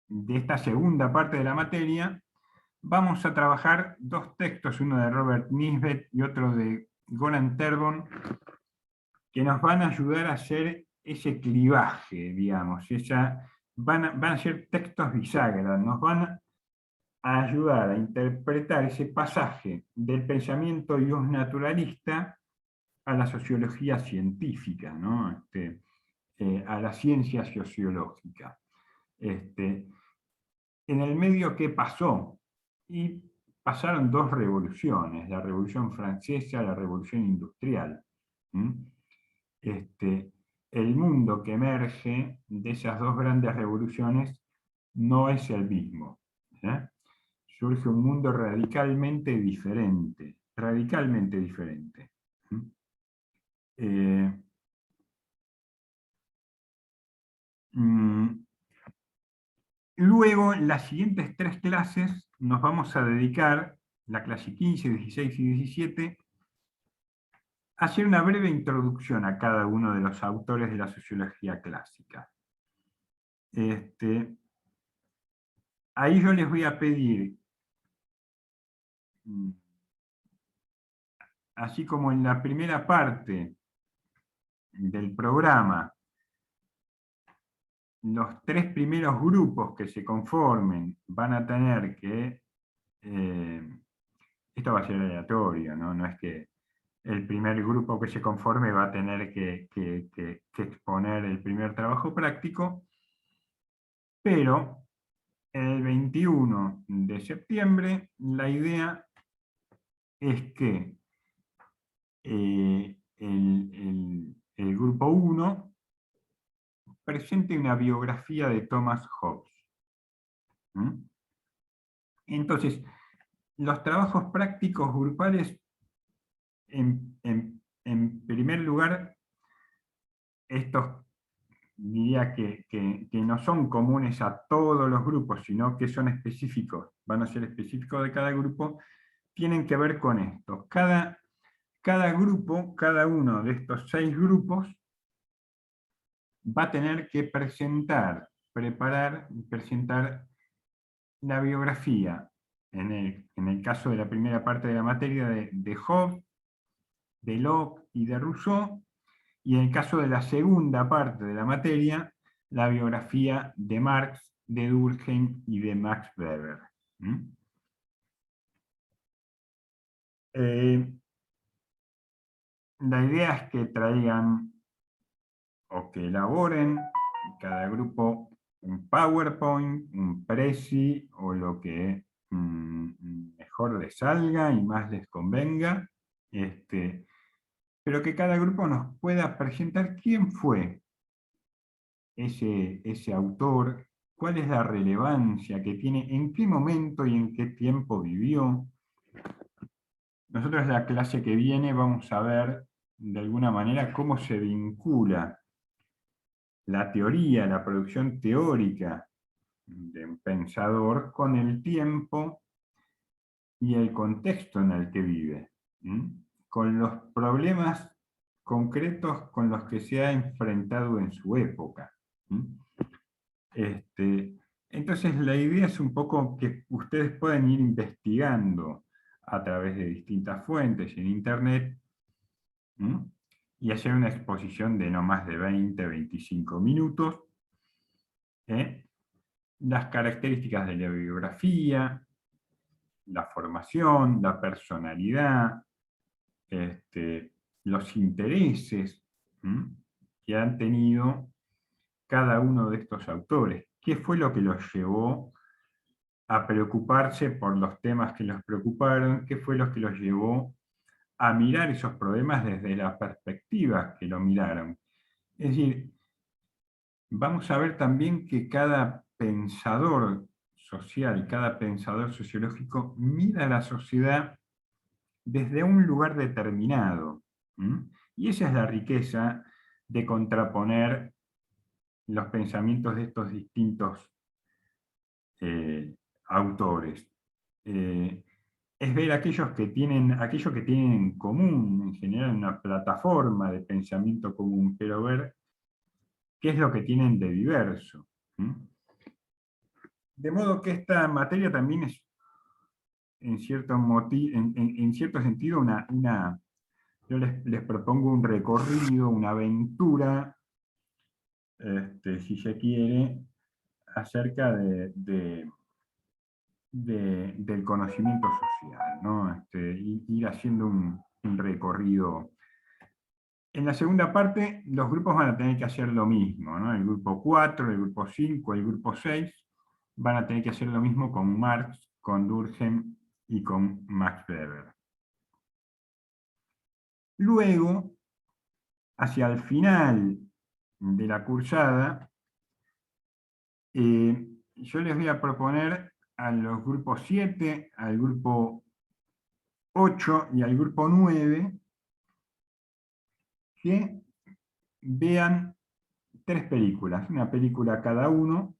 de esta segunda parte de la materia, vamos a trabajar dos textos, uno de Robert Nisbet y otro de Goran Terborn, que nos van a ayudar a hacer ese clivaje, digamos. Van a ser textos bisagra, nos van a ayudar a interpretar ese pasaje del pensamiento justnaturalista a la sociología científica, ¿no? A la ciencia sociológica. En el medio, ¿qué pasó? Y pasaron dos revoluciones, la Revolución Francesa y la Revolución Industrial. El mundo que emerge de esas dos grandes revoluciones no es el mismo. Surge un mundo radicalmente diferente, radicalmente diferente. Luego, en las siguientes tres clases, nos vamos a dedicar, la clase 15, 16 y 17, a hacer una breve introducción a cada uno de los autores de la sociología clásica. Ahí yo les voy a pedir, así como en la primera parte del programa, los tres primeros grupos que se conformen van a tener que, esto va a ser aleatorio, no es que el primer grupo que se conforme va a tener que exponer el primer trabajo práctico, pero el 21 de septiembre la idea es que el grupo 1 presente una biografía de Thomas Hobbes. ¿Mm? Entonces, los trabajos prácticos grupales, en primer lugar, estos diría que no son comunes a todos los grupos, sino que son específicos, van a ser específicos de cada grupo, tienen que ver con esto. Cada grupo, cada uno de estos 6 grupos, va a tener que presentar la biografía, en el caso de la primera parte de la materia, de Hobbes, de Locke y de Rousseau, y en el caso de la segunda parte de la materia, la biografía de Marx, de Durkheim y de Max Weber. ¿Mm? La idea es que traigan o que elaboren cada grupo un PowerPoint, un Prezi o lo que mejor les salga y más les convenga, pero que cada grupo nos pueda presentar quién fue ese autor, cuál es la relevancia que tiene, en qué momento y en qué tiempo vivió. Nosotros en la clase que viene vamos a ver de alguna manera cómo se vincula la teoría, la producción teórica de un pensador con el tiempo y el contexto en el que vive, con los problemas concretos con los que se ha enfrentado en su época. Entonces la idea es un poco que ustedes pueden ir investigando a través de distintas fuentes en internet, y hacer una exposición de no más de 20-25 minutos, las características de la biografía, la formación, la personalidad, los intereses que han tenido cada uno de estos autores. ¿Qué fue lo que los llevó a preocuparse por los temas que los preocuparon? ¿Qué fue lo que los llevó a mirar esos problemas desde la perspectiva que lo miraron? Es decir, vamos a ver también que cada pensador social, cada pensador sociológico mira la sociedad desde un lugar determinado. Y esa es la riqueza de contraponer los pensamientos de estos distintos autores. Es ver aquello que tienen en común, en general una plataforma de pensamiento común, pero ver qué es lo que tienen de diverso. De modo que esta materia también es, en cierto sentido, yo les propongo un recorrido, una aventura, si se quiere, acerca del conocimiento social, ¿no? Ir haciendo un recorrido. En la segunda parte, los grupos van a tener que hacer lo mismo, ¿no? El grupo 4, el grupo 5, el grupo 6, van a tener que hacer lo mismo con Marx, con Durkheim y con Max Weber. Luego, hacia el final de la cursada, yo les voy a proponer a los grupos 7, al grupo 8 y al grupo 9 que vean 3 películas, una película cada uno,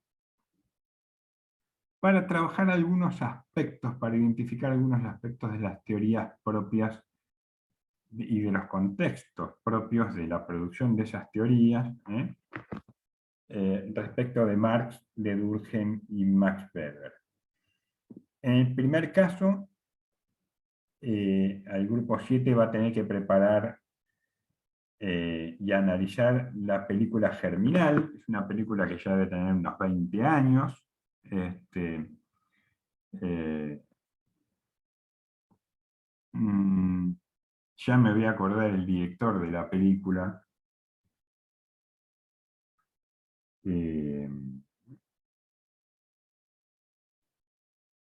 para trabajar algunos aspectos, para identificar algunos aspectos de las teorías propias y de los contextos propios de la producción de esas teorías, respecto de Marx, de Durkheim y Max Weber. En el primer caso, el grupo 7 va a tener que preparar y analizar la película Germinal. Es una película que ya debe tener unos 20 años. Ya me voy a acordar el director de la película.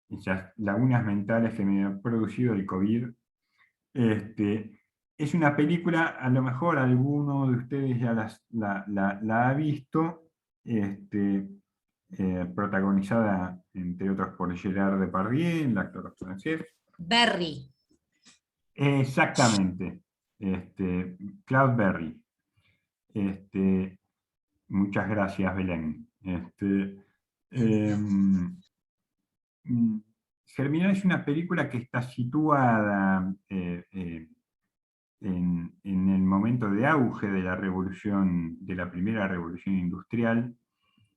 Esas lagunas mentales que me ha producido el COVID. Es una película, a lo mejor alguno de ustedes ya la ha visto, protagonizada, entre otros, por Gerard Depardieu, el actor francés. Berry. Exactamente, Claude Berry. Muchas gracias, Belén. Germinal es una película que está situada en el momento de auge de la revolución, de la primera revolución industrial.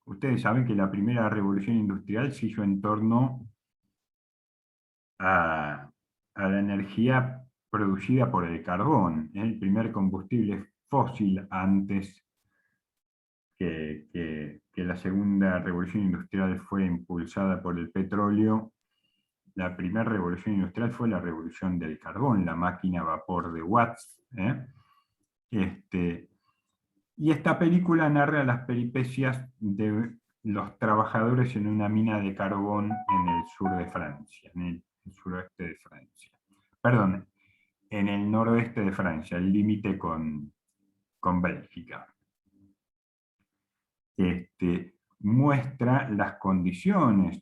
Ustedes saben que la primera revolución industrial se hizo en torno a la energía producida por el carbón, el primer combustible fósil antes que la segunda revolución industrial fue impulsada por el petróleo. La primera revolución industrial fue la revolución del carbón, la máquina a vapor de Watts. Y esta película narra las peripecias de los trabajadores en una mina de carbón en el sur de Francia, en el suroeste de Francia. Perdón, en el noroeste de Francia, el límite con Bélgica. Muestra las condiciones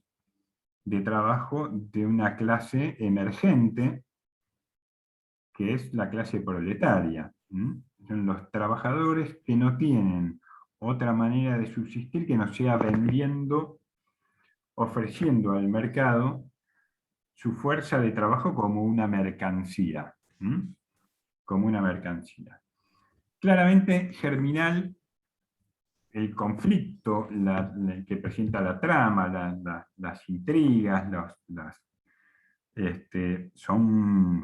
de trabajo de una clase emergente, que es la clase proletaria. Son los trabajadores que no tienen otra manera de subsistir que no sea vendiendo, ofreciendo al mercado su fuerza de trabajo como una mercancía. Como una mercancía. Claramente, Germinal, el conflicto que presenta la trama, las intrigas, son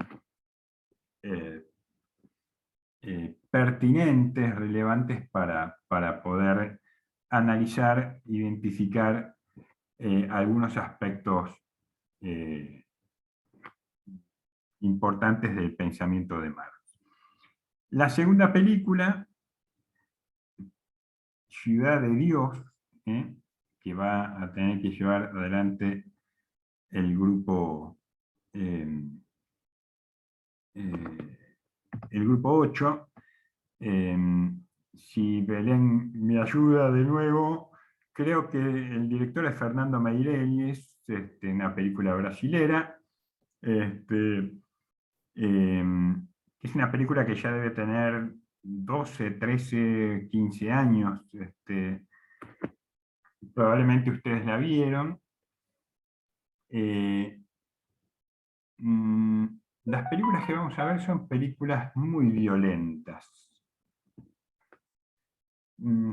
pertinentes, relevantes para poder analizar, identificar algunos aspectos importantes del pensamiento de Marx. La segunda película, Ciudad de Dios, que va a tener que llevar adelante el grupo 8. Si Belén me ayuda de nuevo, creo que el director es Fernando Meirelles, una película brasilera. Es una película que ya debe tener 12, 13, 15 años. Probablemente ustedes la vieron. Las películas que vamos a ver son películas muy violentas.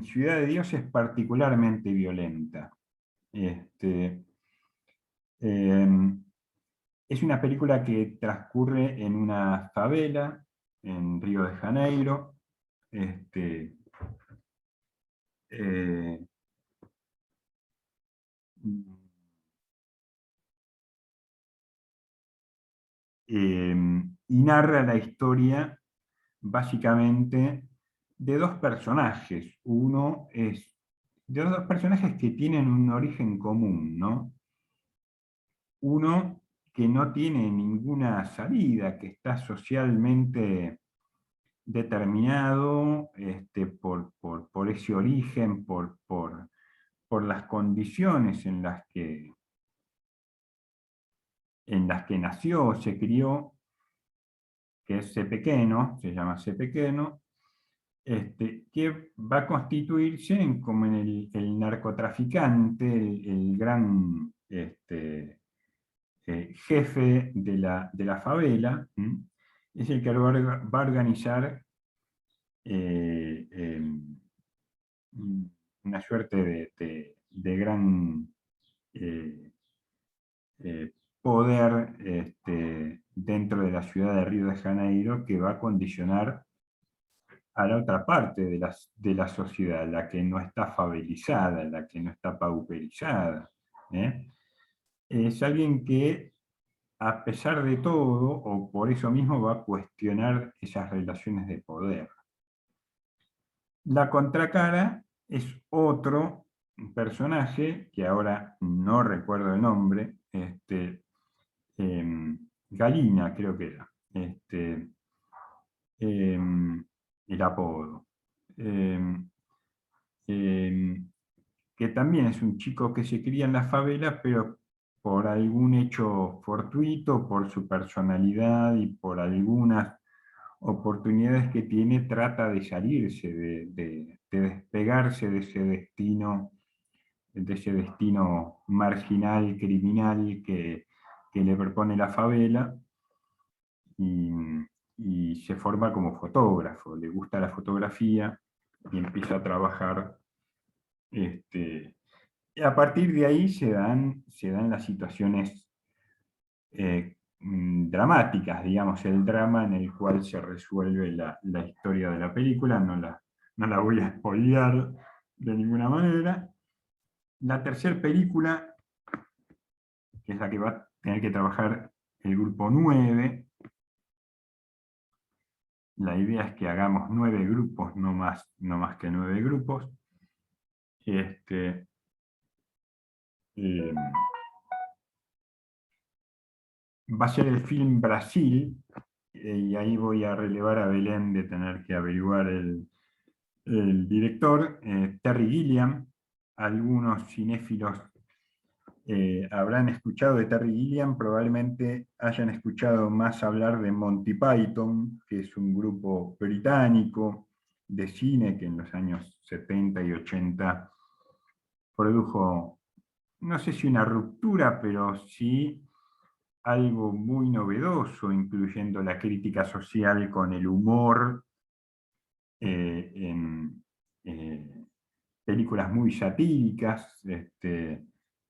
Ciudad de Dios es particularmente violenta. Es una película que transcurre en una favela en Río de Janeiro. Y narra la historia básicamente de dos personajes. Uno es de los dos personajes que tienen un origen común, ¿no? Uno que no tiene ninguna salida, que está socialmente determinado por ese origen, por las condiciones en las que nació, se crió, que es C. Pequeno, se llama C. Pequeno, que va a constituirse como en el narcotraficante, el gran jefe de la favela. Es el que va a organizar una suerte de gran poder dentro de la ciudad de Río de Janeiro, que va a condicionar a la otra parte de la sociedad, la que no está favelizada, la que no está pauperizada. Es alguien que, a pesar de todo, o por eso mismo, va a cuestionar esas relaciones de poder. La contracara es otro personaje, que ahora no recuerdo el nombre, Galina creo que era, el apodo. Que también es un chico que se cría en la favela, pero por algún hecho fortuito, por su personalidad y por algunas oportunidades que tiene, trata de salirse, de despegarse de ese destino marginal, criminal que le propone la favela, y se forma como fotógrafo, le gusta la fotografía y empieza a trabajar. Y a partir de ahí se dan las situaciones dramáticas, digamos, el drama en el cual se resuelve la historia de la película. No la voy a spoilear de ninguna manera. La tercera película, que es la que va a tener que trabajar el grupo 9, la idea es que hagamos 9 grupos, no más que 9 grupos. Va a ser el film Brasil, y ahí voy a relevar a Belén de tener que averiguar el director, Terry Gilliam. Algunos cinéfilos habrán escuchado de Terry Gilliam, probablemente hayan escuchado más hablar de Monty Python, que es un grupo británico de cine que en los años 70 y 80 produjo, no sé si una ruptura, pero sí algo muy novedoso, incluyendo la crítica social con el humor, en películas muy satíricas,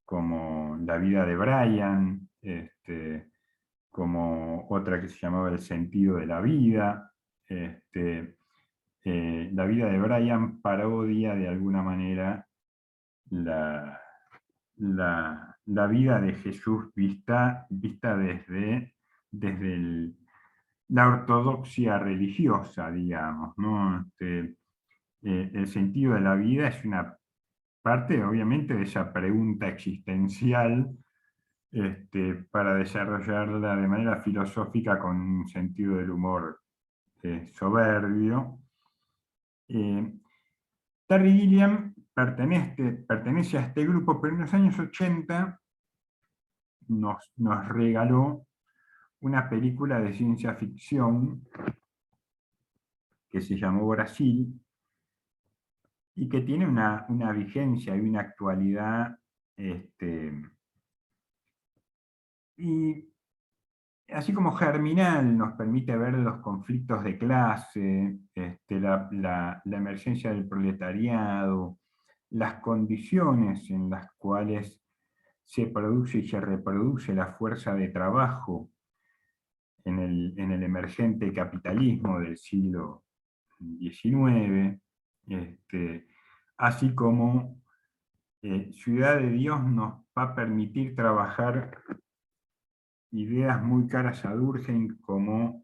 como La vida de Brian, como otra que se llamaba El sentido de la vida. La vida de Brian parodia de alguna manera la vida de Jesús vista desde la ortodoxia religiosa, digamos, ¿no? El sentido de la vida es una parte, obviamente, de esa pregunta existencial, para desarrollarla de manera filosófica con un sentido del humor soberbio. Terry Gilliam pertenece a este grupo, pero en los años 80 nos regaló una película de ciencia ficción que se llamó Brasil, y que tiene una vigencia y una actualidad, y así como germinal, nos permite ver los conflictos de clase, la emergencia del proletariado, las condiciones en las cuales se produce y se reproduce la fuerza de trabajo en el emergente capitalismo del siglo XIX, así como Ciudad de Dios nos va a permitir trabajar ideas muy caras a Durkheim, como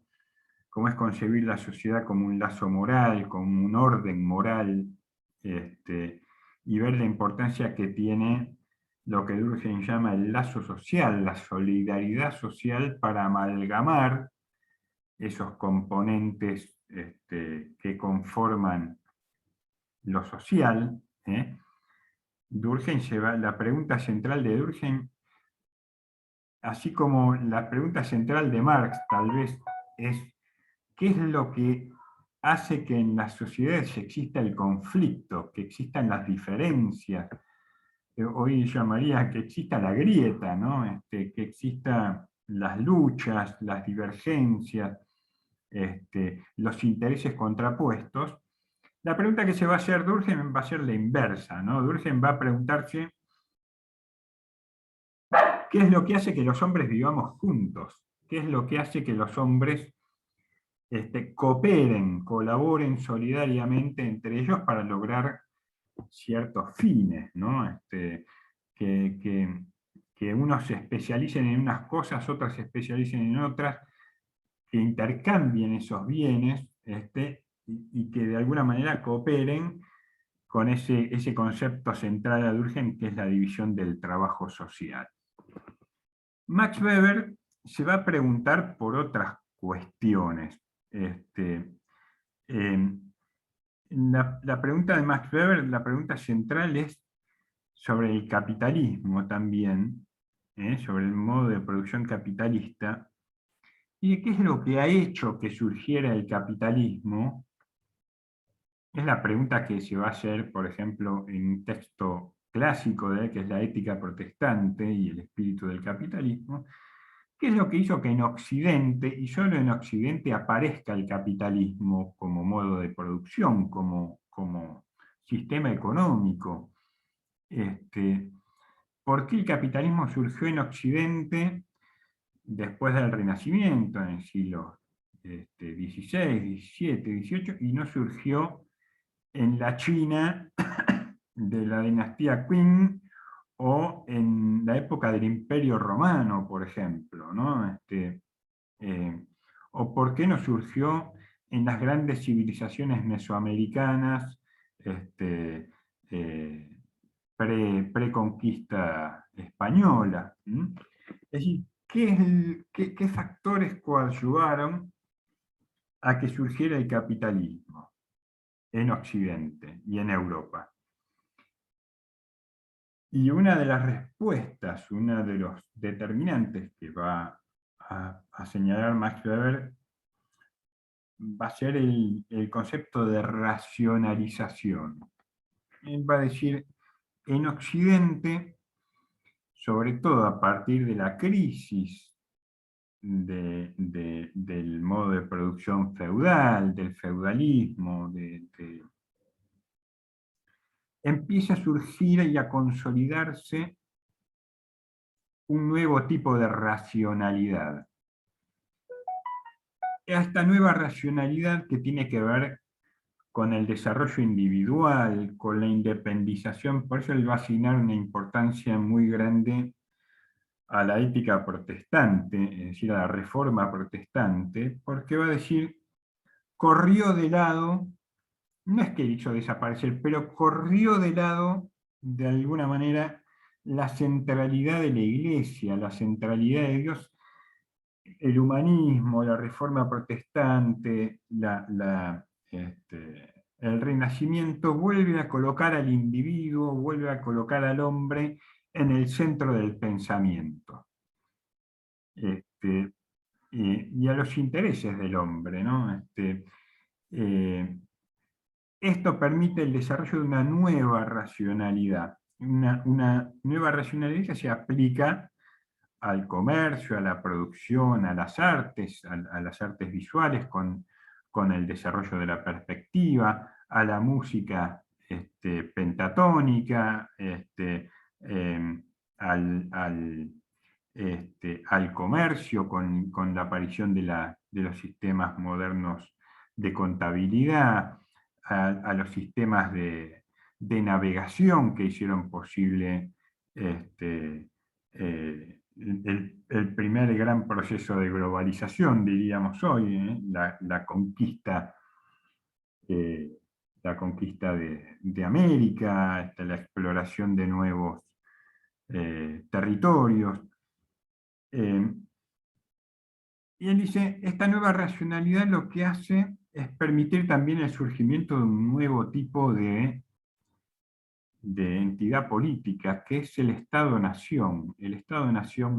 es concebir la sociedad como un lazo moral, como un orden moral, y ver la importancia que tiene lo que Durkheim llama el lazo social, la solidaridad social, para amalgamar esos componentes que conforman lo social. Durkheim la pregunta central de Durkheim, así como la pregunta central de Marx, tal vez, es ¿qué es lo que hace que en las sociedades exista el conflicto, que existan las diferencias? Hoy llamaría que exista la grieta, ¿no? Que existan las luchas, las divergencias, los intereses contrapuestos. La pregunta que se va a hacer Durkheim va a ser la inversa, ¿no? Durkheim va a preguntarse ¿qué es lo que hace que los hombres vivamos juntos? ¿Qué es lo que hace que los hombres cooperen, colaboren solidariamente entre ellos para lograr ciertos fines, ¿no? Que unos se especialicen en unas cosas, otras se especialicen en otras, que intercambien esos bienes, y que de alguna manera cooperen con ese concepto central de Durkheim, que es la división del trabajo social. Max Weber se va a preguntar por otras cuestiones. La pregunta de Max Weber, la pregunta central es sobre el capitalismo también, sobre el modo de producción capitalista, y de qué es lo que ha hecho que surgiera el capitalismo. Es la pregunta que se va a hacer, por ejemplo, en un texto clásico de él, que es La ética protestante y el espíritu del capitalismo. ¿Qué es lo que hizo que en Occidente, y solo en Occidente, aparezca el capitalismo como modo de producción, como sistema económico? ¿Por qué el capitalismo surgió en Occidente después del Renacimiento, en el siglo XVI, XVII, XVIII, y no surgió en la China de la dinastía Qing o en la época del Imperio Romano, por ejemplo, ¿no? O por qué no surgió en las grandes civilizaciones mesoamericanas pre-conquista española. Es decir, ¿qué factores coadyuvaron a que surgiera el capitalismo en Occidente y en Europa? Y una de las respuestas, uno de los determinantes que va a señalar Max Weber, va a ser el concepto de racionalización. Él va a decir, en Occidente, sobre todo a partir de la crisis del modo de producción feudal, del feudalismo, empieza a surgir y a consolidarse un nuevo tipo de racionalidad. Esta nueva racionalidad que tiene que ver con el desarrollo individual, con la independización, por eso él va a asignar una importancia muy grande a la ética protestante, es decir, a la reforma protestante, porque va a decir, corrió de lado, no es que hizo desaparecer, pero corrió de lado, de alguna manera, la centralidad de la Iglesia, la centralidad de Dios, el humanismo, la reforma protestante, el Renacimiento vuelve a colocar al individuo, vuelve a colocar al hombre en el centro del pensamiento. Y a los intereses del hombre, ¿no? Esto permite el desarrollo de una nueva racionalidad, una nueva racionalidad que se aplica al comercio, a la producción, a las artes visuales con el desarrollo de la perspectiva, a la música pentatónica, al comercio con la aparición de los sistemas modernos de contabilidad, a los sistemas de navegación que hicieron posible el primer gran proceso de globalización, diríamos hoy, la conquista de América, la exploración de nuevos territorios. Y él dice, esta nueva racionalidad lo que hace es permitir también el surgimiento de un nuevo tipo de entidad política, que es el Estado-Nación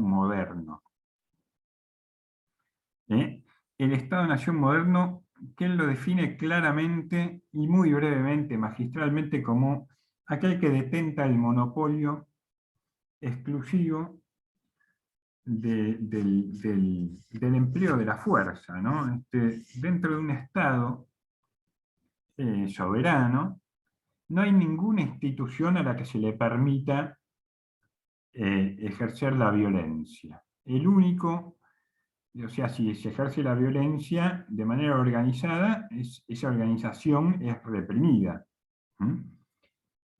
moderno. El Estado-Nación moderno, que él lo define claramente y muy brevemente, magistralmente, como aquel que detenta el monopolio exclusivo del empleo de la fuerza, ¿no? Dentro de un Estado soberano, no hay ninguna institución a la que se le permita ejercer la violencia. El único, o sea, si se ejerce la violencia de manera organizada, esa organización es reprimida.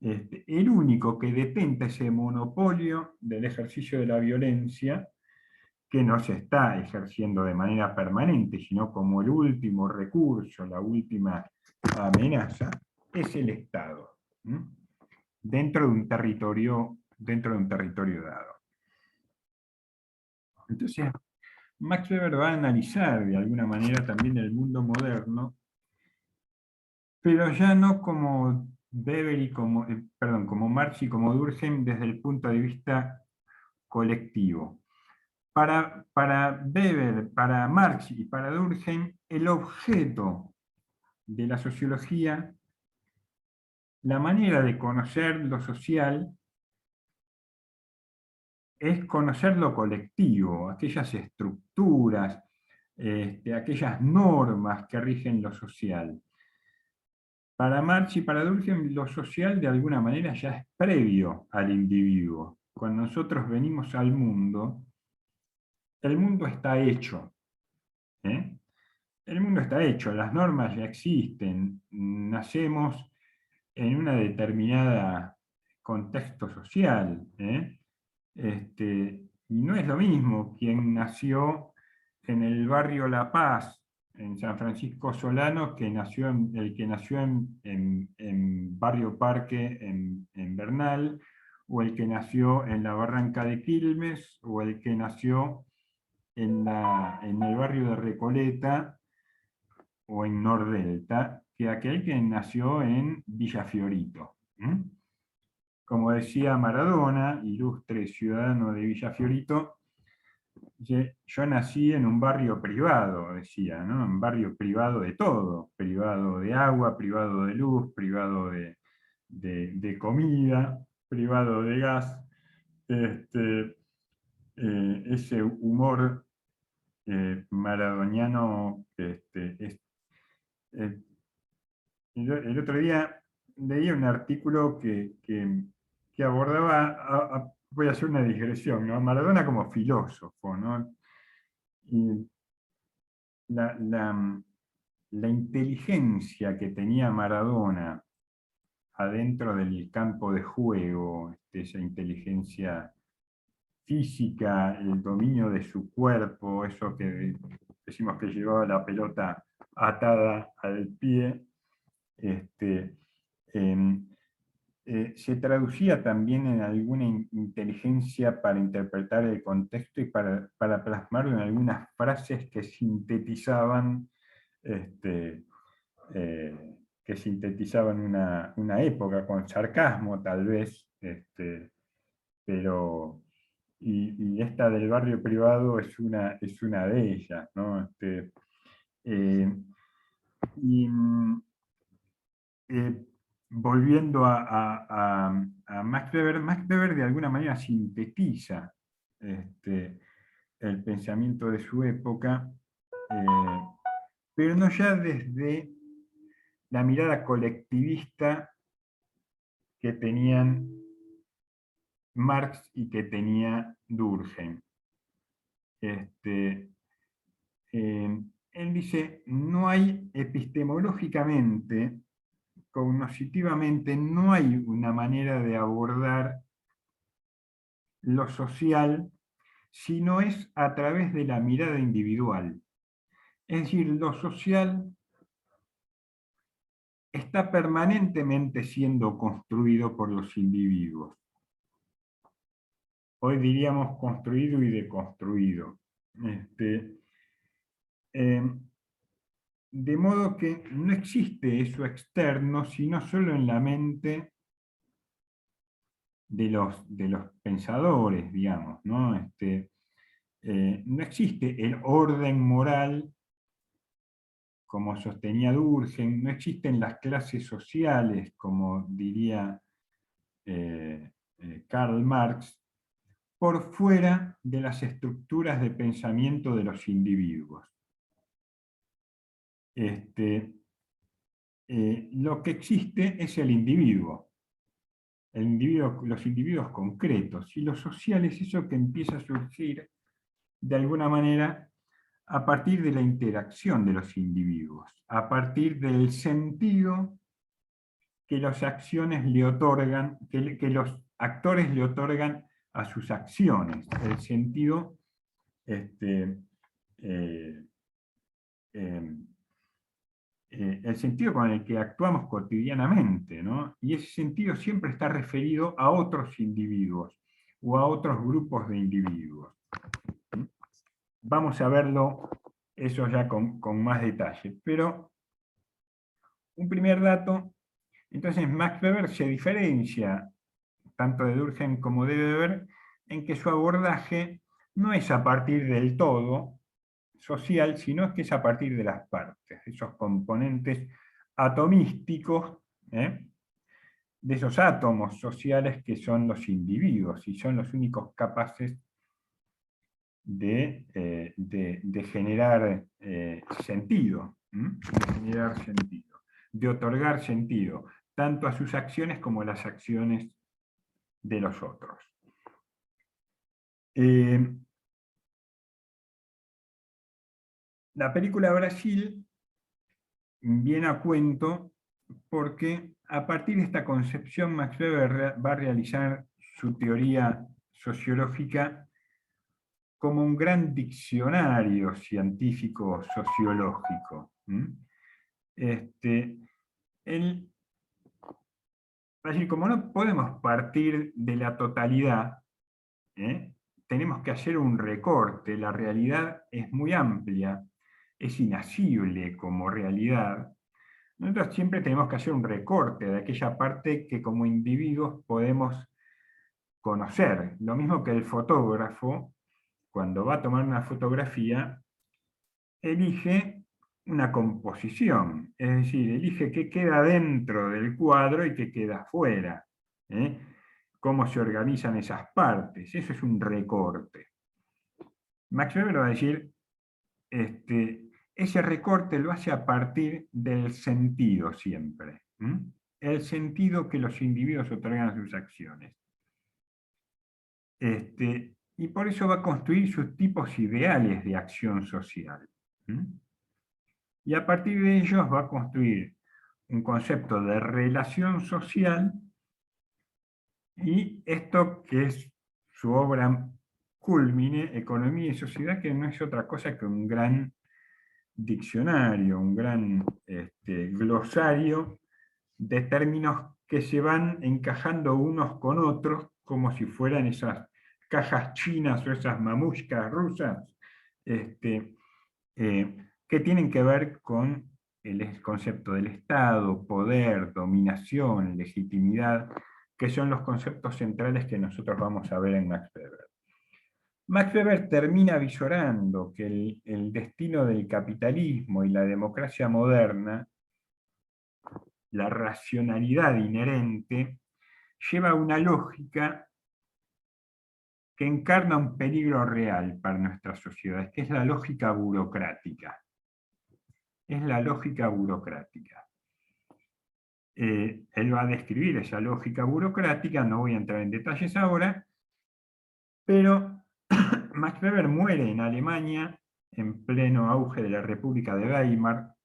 El único que detenta ese monopolio del ejercicio de la violencia, que no se está ejerciendo de manera permanente, sino como el último recurso, la última amenaza, es el Estado, dentro de un territorio dado. Entonces, Max Weber va a analizar de alguna manera también el mundo moderno, pero ya no como Weber y como Marx y como Durkheim desde el punto de vista colectivo. Para Weber, para Marx y para Durkheim, el objeto de la sociología, la manera de conocer lo social, es conocer lo colectivo, aquellas estructuras, aquellas normas que rigen lo social. Para Marx y para Durkheim, lo social de alguna manera ya es previo al individuo. Cuando nosotros venimos al mundo, el mundo está hecho. ¿Eh? El mundo está hecho, las normas ya existen, nacemos en una determinada contexto social. Y no es lo mismo quien nació en el barrio La Paz, en San Francisco Solano, que el que nació en Barrio Parque, en Bernal, o el que nació en la Barranca de Quilmes, o el que nació en el barrio de Recoleta, o en Nordelta, que aquel que nació en Villa Fiorito. Como decía Maradona, ilustre ciudadano de Villa Fiorito, yo nací en un barrio privado, decía, ¿no? Un barrio privado de todo, privado de agua, privado de luz, privado de comida, privado de gas. Ese humor maradoniano. El otro día leí un artículo que abordaba, voy a hacer una digresión, ¿no? Maradona como filósofo, ¿no? Y la inteligencia que tenía Maradona adentro del campo de juego, esa inteligencia física, el dominio de su cuerpo, eso que decimos que llevaba la pelota atada al pie, se traducía también en alguna inteligencia para interpretar el contexto y para plasmarlo en algunas frases que sintetizaban, una época, con sarcasmo tal vez, pero y esta del barrio privado es una de ellas, ¿no? Y volviendo a Max Weber de alguna manera sintetiza el pensamiento de su época, pero no ya desde la mirada colectivista que tenían Marx y que tenía Durkheim. Él dice, no hay epistemológicamente, cognoscitivamente, no hay una manera de abordar lo social si no es a través de la mirada individual. Es decir, lo social está permanentemente siendo construido por los individuos. Hoy diríamos construido y deconstruido. De modo que no existe eso externo, sino solo en la mente de los pensadores, digamos, ¿no? No existe el orden moral, como sostenía Durkheim, no existen las clases sociales, como diría Karl Marx, por fuera de las estructuras de pensamiento de los individuos. Lo que existe es el individuo, los individuos concretos, y lo social es eso que empieza a surgir de alguna manera a partir de la interacción de los individuos, a partir del sentido que las acciones le otorgan, que los actores le otorgan a sus acciones, el sentido el sentido con el que actuamos cotidianamente, ¿no? Y ese sentido siempre está referido a otros individuos o a otros grupos de individuos. vamos a verlo eso ya con más detalle. Pero un primer dato, entonces Max Weber se diferencia tanto de Durkheim como de Weber en que su abordaje no es a partir del todo social, sino que es a partir de las partes, esos componentes atomísticos, de esos átomos sociales que son los individuos y son los únicos capaces de generar sentido, de otorgar sentido, tanto a sus acciones como a las acciones de los otros. La película Brasil viene a cuento porque a partir de esta concepción Max Weber va a realizar su teoría sociológica como un gran diccionario científico sociológico. Él va a decir, como no podemos partir de la totalidad, tenemos que hacer un recorte, la realidad es muy amplia, es inasible como realidad. Nosotros siempre tenemos que hacer un recorte de aquella parte que como individuos podemos conocer. Lo mismo que el fotógrafo, cuando va a tomar una fotografía, elige una composición, es decir, elige qué queda dentro del cuadro y qué queda fuera. Cómo se organizan esas partes, eso es un recorte. Max Weber va a decir, ese recorte lo hace a partir del sentido siempre. El sentido que los individuos otorgan a sus acciones. Y por eso va a construir sus tipos ideales de acción social. Y a partir de ellos va a construir un concepto de relación social, y esto que es su obra cúlmine, Economía y Sociedad, que no es otra cosa que un gran diccionario, un gran glosario de términos que se van encajando unos con otros, como si fueran esas cajas chinas o esas mamushkas rusas, que tienen que ver con el concepto del Estado, poder, dominación, legitimidad, que son los conceptos centrales que nosotros vamos a ver en Max Weber. Max Weber termina visorando que el destino del capitalismo y la democracia moderna, la racionalidad inherente, lleva una lógica que encarna un peligro real para nuestras sociedades, que es la lógica burocrática. Es la lógica burocrática. Él va a describir esa lógica burocrática, no voy a entrar en detalles ahora, pero Max Weber muere en Alemania en pleno auge de la República de Weimar,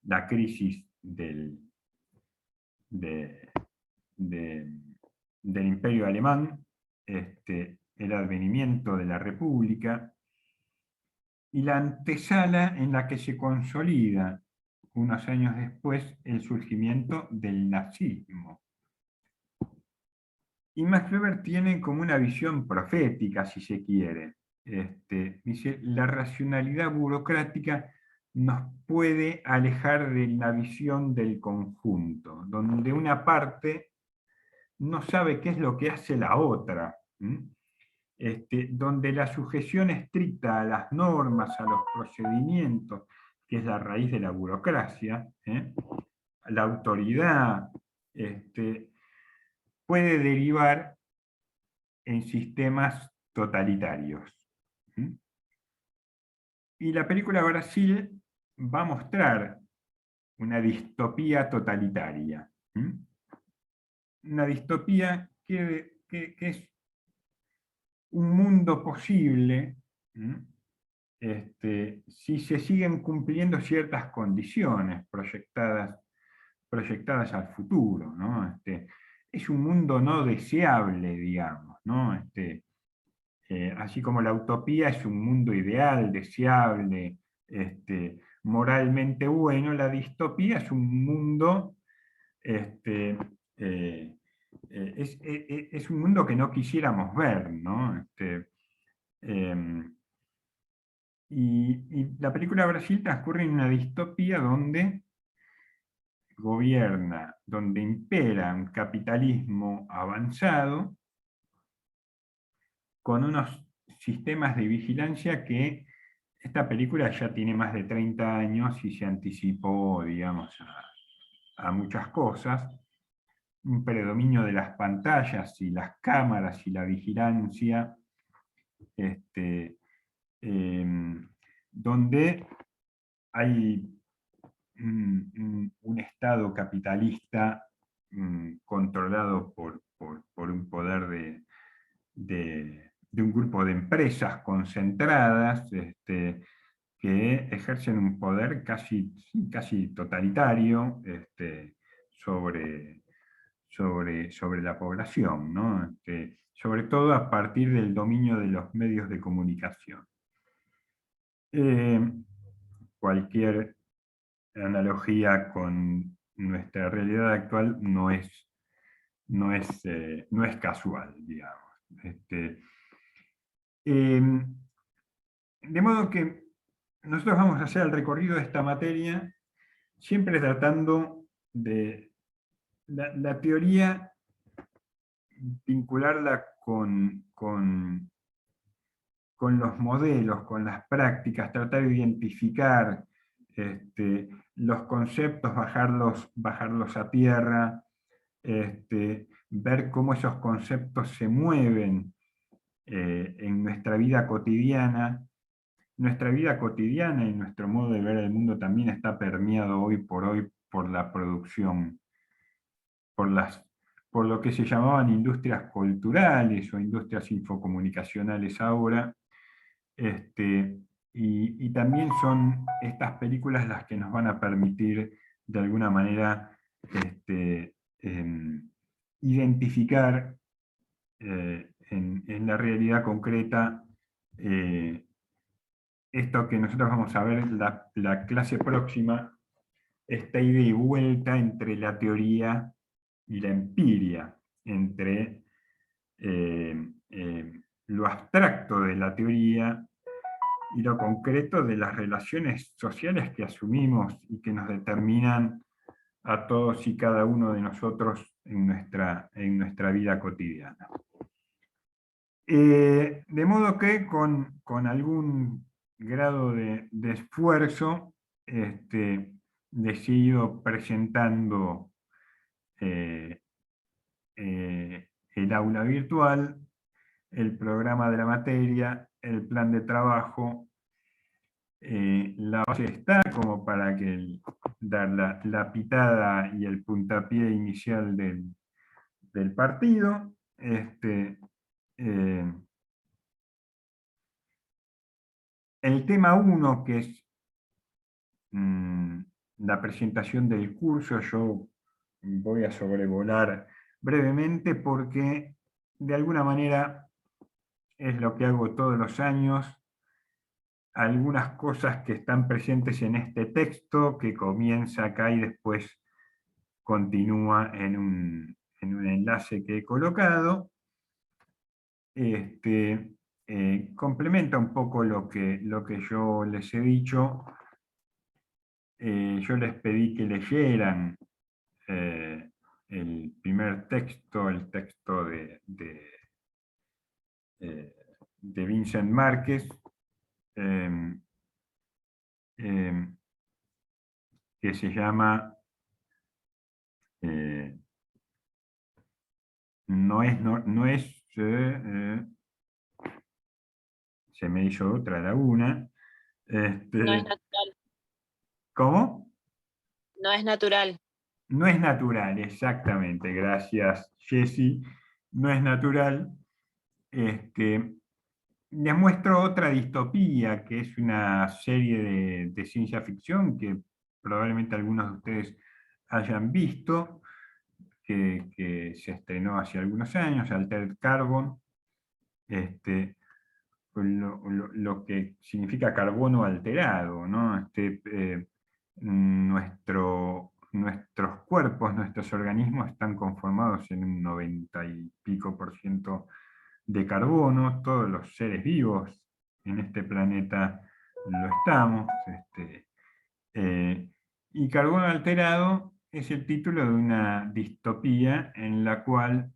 la crisis del Imperio Alemán, el advenimiento de la República, y la antesala en la que se consolida, unos años después, el surgimiento del nazismo. Y Max Weber tiene como una visión profética, si se quiere. Dice, la racionalidad burocrática nos puede alejar de la visión del conjunto, donde una parte no sabe qué es lo que hace la otra, donde la sujeción estricta a las normas, a los procedimientos, que es la raíz de la burocracia, la autoridad, puede derivar en sistemas totalitarios. Y la película Brasil va a mostrar una distopía totalitaria. Una distopía que es un mundo posible si se siguen cumpliendo ciertas condiciones proyectadas al futuro, ¿no? Es un mundo no deseable, digamos, ¿no? Así como la utopía es un mundo ideal, deseable, moralmente bueno, la distopía es un mundo, es un mundo que no quisiéramos ver, ¿no? Y la película Brasil transcurre en una distopía donde gobierna, donde impera un capitalismo avanzado con unos sistemas de vigilancia que esta película ya tiene más de 30 años y se anticipó, digamos, a muchas cosas. Un predominio de las pantallas y las cámaras y la vigilancia, donde hay un Estado capitalista controlado por un poder de un grupo de empresas concentradas que ejercen un poder casi totalitario sobre la población, ¿no? Sobre todo a partir del dominio de los medios de comunicación. Cualquier analogía con nuestra realidad actual no es casual, digamos. De modo que nosotros vamos a hacer el recorrido de esta materia siempre tratando de la teoría, vincularla con los modelos, con las prácticas, tratar de identificar los conceptos, bajarlos a tierra, ver cómo esos conceptos se mueven en nuestra vida cotidiana. Nuestra vida cotidiana y nuestro modo de ver el mundo también está permeado hoy por la producción, por lo que se llamaban industrias culturales o industrias infocomunicacionales ahora, y también son estas películas las que nos van a permitir de alguna manera identificar en la realidad concreta esto que nosotros vamos a ver la clase próxima, esta ida y vuelta entre la teoría y la empiria, entre lo abstracto de la teoría y lo concreto de las relaciones sociales que asumimos y que nos determinan a todos y cada uno de nosotros en nuestra vida cotidiana. De modo que con algún grado de esfuerzo les he ido presentando el aula virtual, el programa de la materia, el plan de trabajo. La base está como para dar la pitada y el puntapié inicial del partido. El tema 1, que es la presentación del curso, yo voy a sobrevolar brevemente porque de alguna manera es lo que hago todos los años. Algunas cosas que están presentes en este texto, que comienza acá y después continúa en un enlace que he colocado, complementa un poco lo que yo les he dicho. Yo les pedí que leyeran el primer texto, el texto de Vincent Márquez, que se llama se me hizo otra laguna. No es natural. ¿Cómo? No es natural. No es natural, exactamente. Gracias, Jessy. No es natural. Les muestro otra distopía, que es una serie de ciencia ficción que probablemente algunos de ustedes hayan visto, que se estrenó hace algunos años, Altered Carbon, lo que significa carbono alterado, ¿no? Nuestros cuerpos, nuestros organismos están conformados en un 90 y pico % de carbono, todos los seres vivos en este planeta lo estamos. Y Carbono Alterado es el título de una distopía en la cual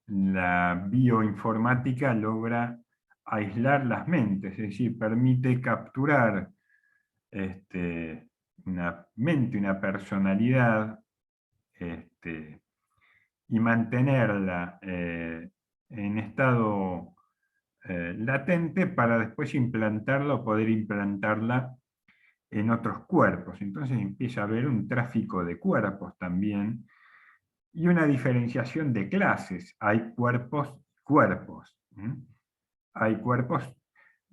la bioinformática logra aislar las mentes, es decir, permite capturar una mente, una personalidad, y mantenerla en estado latente para después implantarla o poder implantarla en otros cuerpos. Entonces empieza a haber un tráfico de cuerpos también y una diferenciación de clases. Hay cuerpos. Hay cuerpos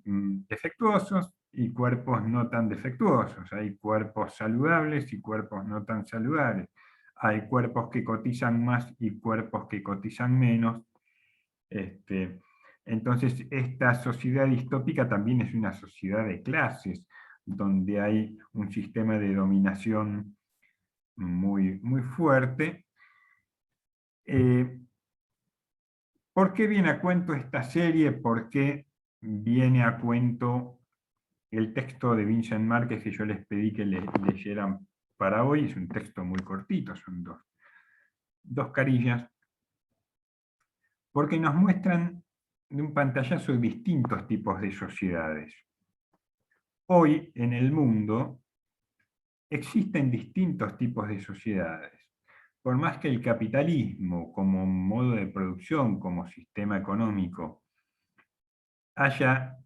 defectuosos y cuerpos no tan defectuosos. Hay cuerpos saludables y cuerpos no tan saludables. Hay cuerpos que cotizan más y cuerpos que cotizan menos. Entonces, esta sociedad distópica también es una sociedad de clases, donde hay un sistema de dominación muy, muy fuerte. ¿Por qué viene a cuento esta serie? ¿Por qué viene a cuento el texto de Vincent Márquez que yo les pedí que leyeran para hoy? Es un texto muy cortito, son dos carillas. Porque nos muestran de un pantallazo distintos tipos de sociedades. Hoy en el mundo existen distintos tipos de sociedades. Por más que el capitalismo como modo de producción, como sistema económico,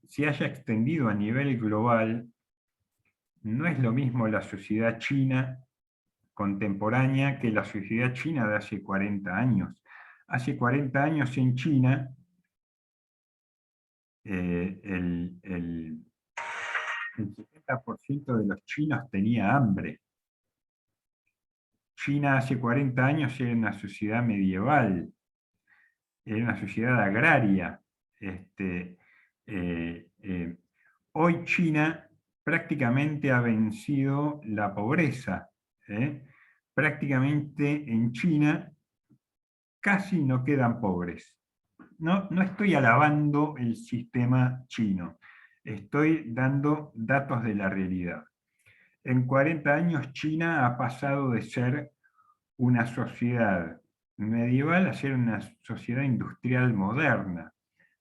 se haya extendido a nivel global, no es lo mismo la sociedad china contemporánea que la sociedad china de hace 40 años. Hace 40 años en China, el 70% de los chinos tenía hambre. China hace 40 años era una sociedad medieval, era una sociedad agraria. Hoy China prácticamente ha vencido la pobreza. Prácticamente en China casi no quedan pobres. No estoy alabando el sistema chino, estoy dando datos de la realidad. En 40 años China ha pasado de ser una sociedad medieval a ser una sociedad industrial moderna,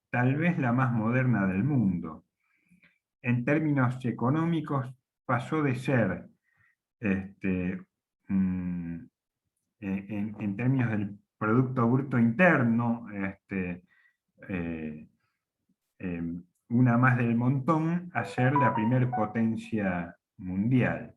tal vez la más moderna del mundo. En términos económicos pasó de ser, en términos del Producto Bruto Interno, una más del montón, a ser la primer potencia mundial.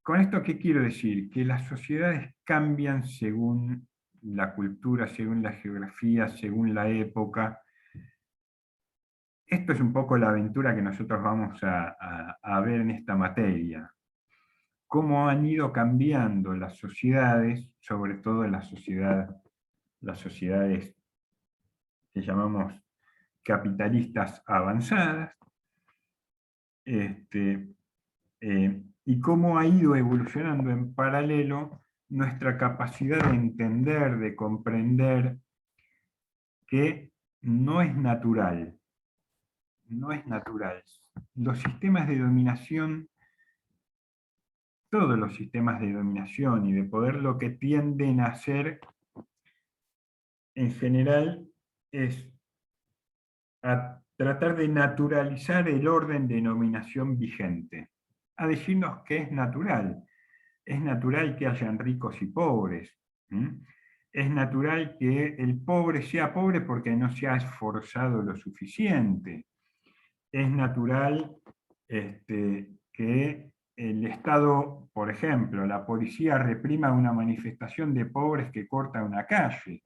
¿Con esto qué quiero decir? Que las sociedades cambian según la cultura, según la geografía, según la época. Esto es un poco la aventura que nosotros vamos a ver en esta materia. Cómo han ido cambiando las sociedades, sobre todo las sociedades que llamamos capitalistas avanzadas, y cómo ha ido evolucionando en paralelo nuestra capacidad de entender, de comprender que no es natural. No es natural. Los sistemas de dominación, todos los sistemas de dominación y de poder, lo que tienden a hacer en general es a tratar de naturalizar el orden de dominación vigente, a decirnos que es natural. Es natural que hayan ricos y pobres. Es natural que el pobre sea pobre porque no se ha esforzado lo suficiente. Es natural que el Estado, por ejemplo, la policía reprima una manifestación de pobres que corta una calle,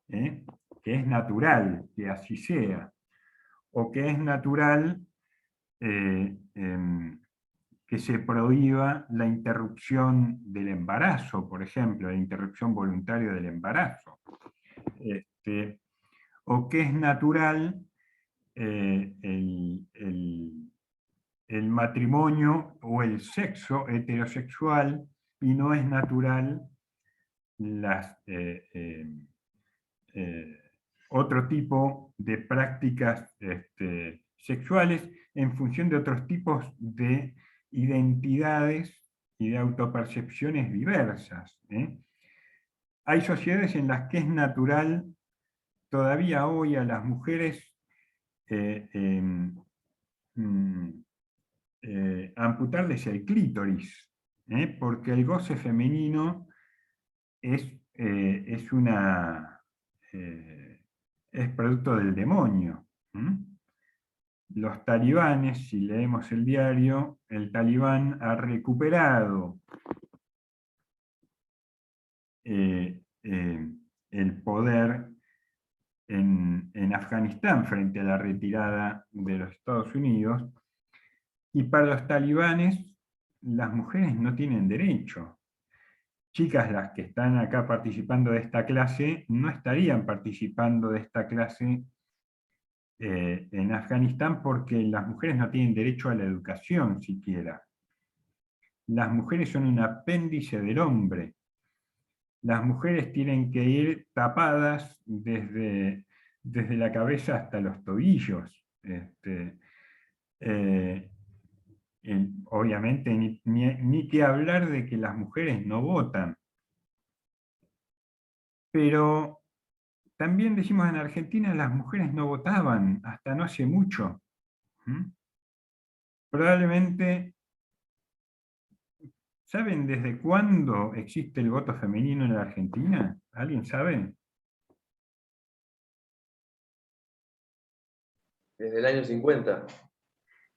que es natural que así sea, o que es natural que se prohíba la interrupción del embarazo, por ejemplo, la interrupción voluntaria del embarazo, o que es natural el matrimonio o el sexo heterosexual y no es natural otro tipo de prácticas sexuales en función de otros tipos de identidades y de autopercepciones diversas. Hay sociedades en las que es natural todavía hoy a las mujeres amputarles el clítoris, porque el goce femenino es producto del demonio. Los talibanes, si leemos el diario, el talibán ha recuperado el poder en Afganistán frente a la retirada de los Estados Unidos, y para los talibanes las mujeres no tienen derecho. Chicas, las que están acá participando de esta clase, no estarían participando de esta clase en Afganistán porque las mujeres no tienen derecho a la educación siquiera. Las mujeres son un apéndice del hombre. Las mujeres tienen que ir tapadas desde la cabeza hasta los tobillos. Obviamente ni que hablar de que las mujeres no votan. Pero también decimos en Argentina las mujeres no votaban hasta no hace mucho. Probablemente, ¿saben desde cuándo existe el voto femenino en la Argentina? ¿Alguien sabe? Desde el año 50.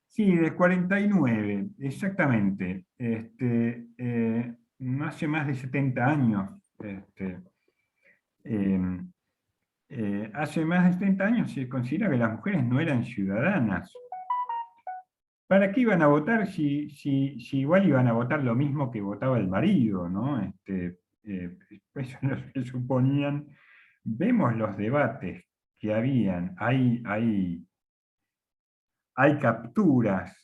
Sí, del 49, exactamente. No hace más de 70 años. Hace más de 70 años se considera que las mujeres no eran ciudadanas. ¿Para qué iban a votar si igual iban a votar lo mismo que votaba el marido, ¿no? Eso es lo que suponían. Vemos los debates que habían. Hay capturas,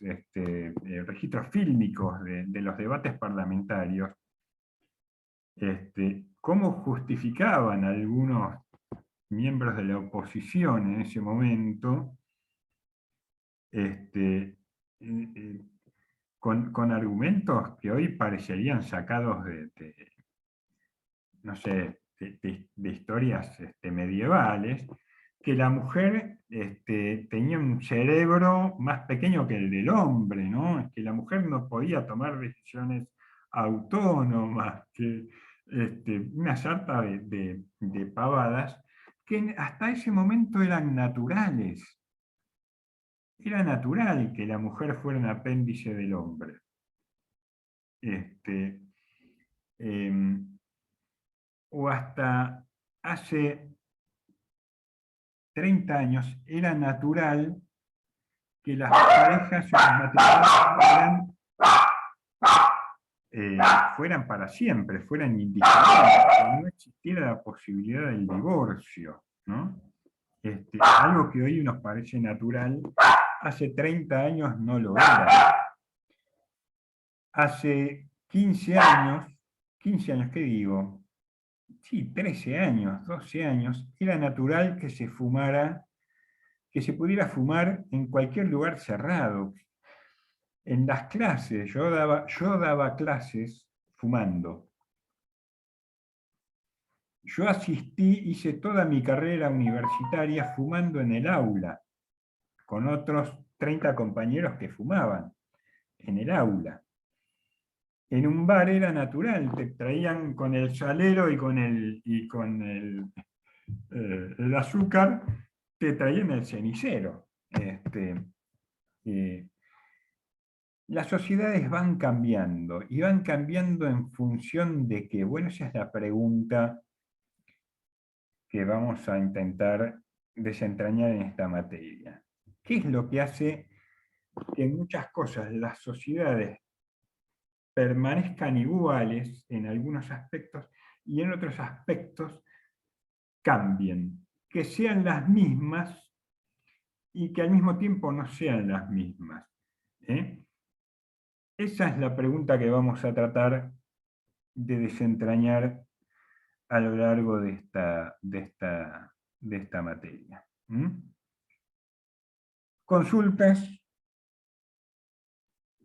registros fílmicos de los debates parlamentarios. Cómo justificaban algunos miembros de la oposición en ese momento con argumentos que hoy parecerían sacados no sé, de historias medievales, que la mujer tenía un cerebro más pequeño que el del hombre, ¿no? Que la mujer no podía tomar decisiones autónomas, que una sarta de pavadas que hasta ese momento eran naturales. Era natural que la mujer fuera un apéndice del hombre. O hasta hace 30 años era natural que las parejas o los matrimonios fueran para siempre, fueran indiscutibles, que no existiera la posibilidad del divorcio, ¿no? Algo que hoy nos parece natural, hace 30 años no lo era. Hace 15 años, ¿qué digo? Sí, 13 años, 12 años, era natural que se fumara, que se pudiera fumar en cualquier lugar cerrado. En las clases, yo daba clases fumando. Yo hice toda mi carrera universitaria fumando en el aula, con otros 30 compañeros que fumaban en el aula. En un bar era natural, te traían con el salero y con el azúcar, te traían el cenicero. Las sociedades van cambiando, y van cambiando en función de qué. Bueno, esa es la pregunta que vamos a intentar desentrañar en esta materia. ¿Qué es lo que hace que en muchas cosas las sociedades permanezcan iguales en algunos aspectos y en otros aspectos cambien? Que sean las mismas y que al mismo tiempo no sean las mismas. Esa es la pregunta que vamos a tratar desentrañar a lo largo de esta materia. Consultas,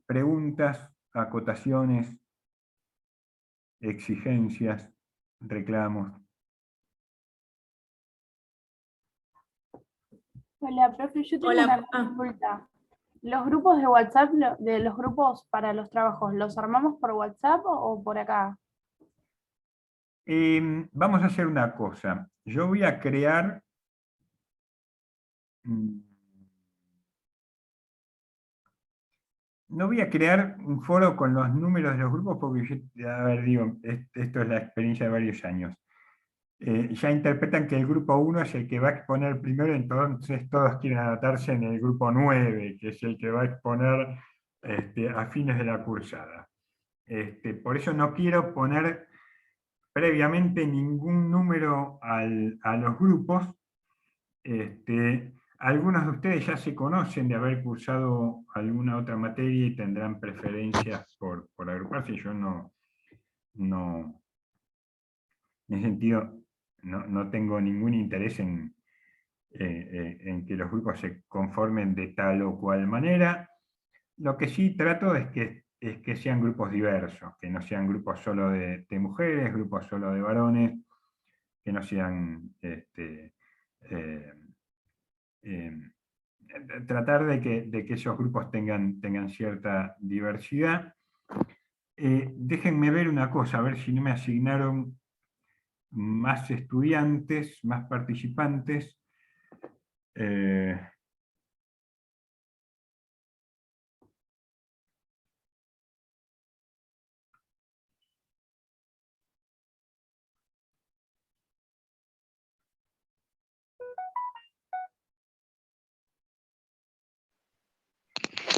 preguntas, acotaciones, exigencias, reclamos. Hola, profe, yo tengo Hola, una consulta. ¿Los grupos de WhatsApp, de los grupos para los trabajos, los armamos por WhatsApp o por acá? Vamos a hacer una cosa. Yo voy a crear... No voy a crear un foro con los números de los grupos porque, a ver, digo, esto es la experiencia de varios años. Ya interpretan que el grupo 1 es el que va a exponer primero, entonces todos quieren anotarse en el grupo 9, que es el que va a exponer a fines de la cursada. Por eso no quiero poner previamente ningún número a los grupos. Algunos de ustedes ya se conocen de haber cursado alguna otra materia y tendrán preferencias por agruparse. Yo no, en ese sentido, no tengo ningún interés en que los grupos se conformen de tal o cual manera. Lo que sí trato es que sean grupos diversos, que no sean grupos solo de mujeres, grupos solo de varones, que no sean... tratar de que esos grupos tengan cierta diversidad. Déjenme ver una cosa, a ver si no me asignaron más estudiantes, más participantes.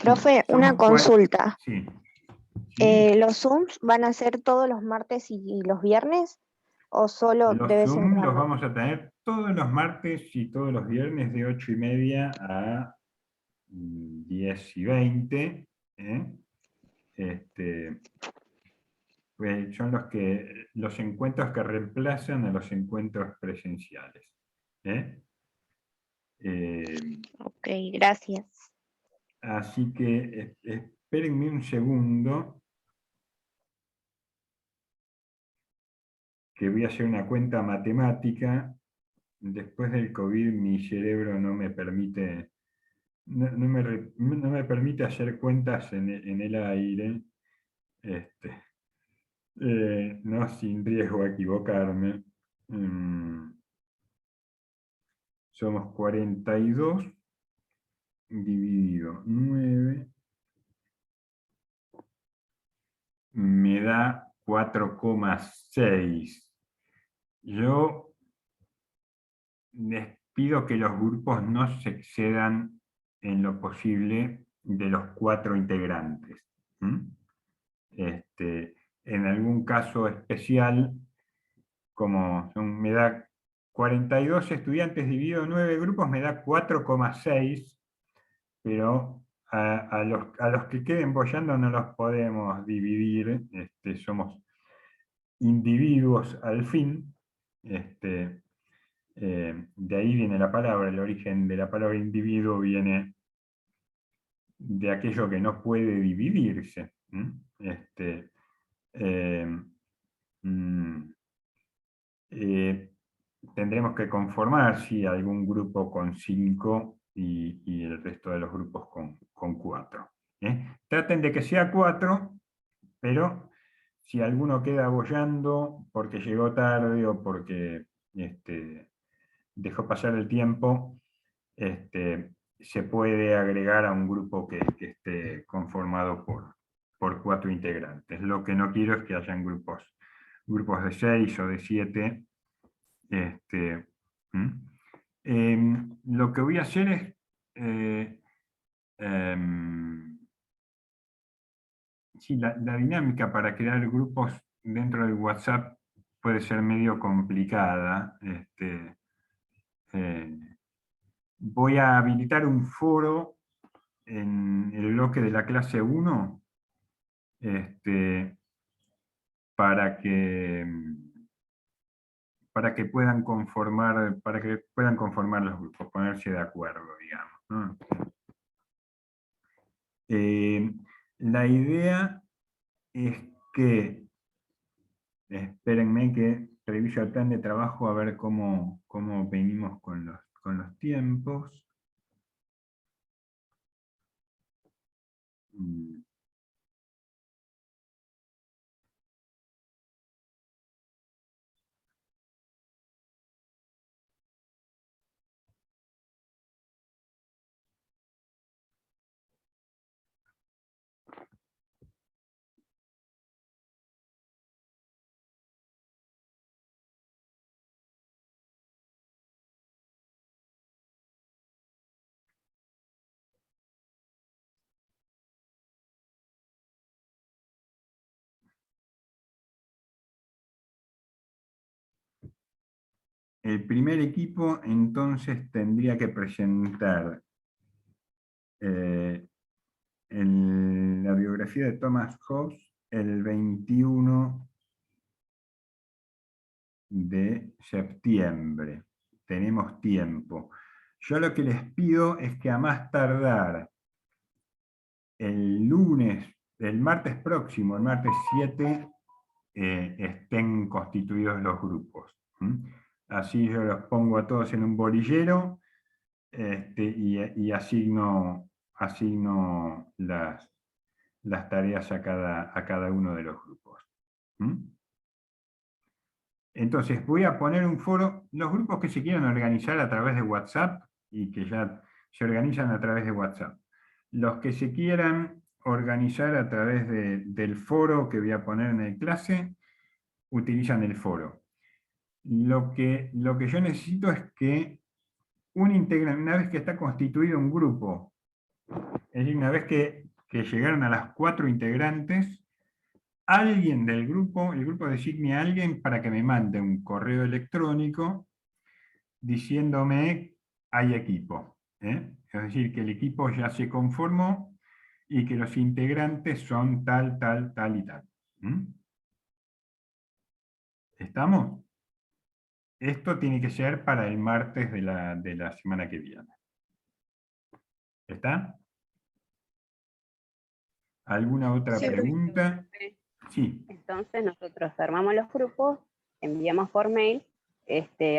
Profe, una Somos cuatro. consulta. Sí. Sí. ¿Los Zooms van a ser todos los martes y los viernes o solo Los de vez en Zoom los cuando? vamos a tener todos los martes y todos los viernes de 8:30 a 10:20. Son los encuentros que reemplazan a los encuentros presenciales. Ok, gracias. Así que espérenme un segundo, que voy a hacer una cuenta matemática. Después del COVID mi cerebro no me permite, no me permite hacer cuentas en el aire, no sin riesgo a equivocarme. Somos 42 dividido 9, me da 4,6. Yo les pido que los grupos no se excedan en lo posible de los 4 integrantes. En algún caso especial, como me da 42 estudiantes dividido en 9 grupos, me da 4,6, pero a los que queden boyando no los podemos dividir, somos individuos al fin. De ahí viene la palabra, el origen de la palabra individuo viene de aquello que no puede dividirse. Tendremos que conformar, sí, algún grupo con 5 y el resto de los grupos con 4. Traten de que sea 4, pero si alguno queda boyando porque llegó tarde o porque dejó pasar el tiempo, se puede agregar a un grupo que esté conformado por 4 integrantes. Lo que no quiero es que hayan grupos de 6 o de 7. Lo que voy a hacer es sí, la dinámica para crear grupos dentro del WhatsApp puede ser medio complicada. Voy a habilitar un foro en el bloque de la clase 1, para que puedan conformar los grupos, ponerse de acuerdo, digamos, ¿no? La idea es que, espérenme que reviso el plan de trabajo a ver cómo venimos con los tiempos. El primer equipo entonces tendría que presentar la biografía de Thomas Hobbes el 21 de septiembre. Tenemos tiempo. Yo lo que les pido es que a más tardar el martes próximo, el martes 7, estén constituidos los grupos. Así yo los pongo a todos en un bolillero y asigno las tareas a cada uno de los grupos. Entonces voy a poner un foro, los grupos que se quieran organizar a través de WhatsApp, y que ya se organizan a través de WhatsApp. Los que se quieran organizar a través del foro que voy a poner en el clase, utilizan el foro. Lo que yo necesito es que una vez que está constituido un grupo, es decir, una vez que llegaron a las 4 integrantes, alguien del grupo, el grupo designe a alguien para que me mande un correo electrónico diciéndome hay equipo. Es decir, que el equipo ya se conformó y que los integrantes son tal, tal, tal y tal. ¿Estamos? Esto tiene que ser para el martes de la semana que viene. ¿Está? ¿Alguna otra Sí, pregunta? Sí. entonces nosotros armamos los grupos, enviamos por mail,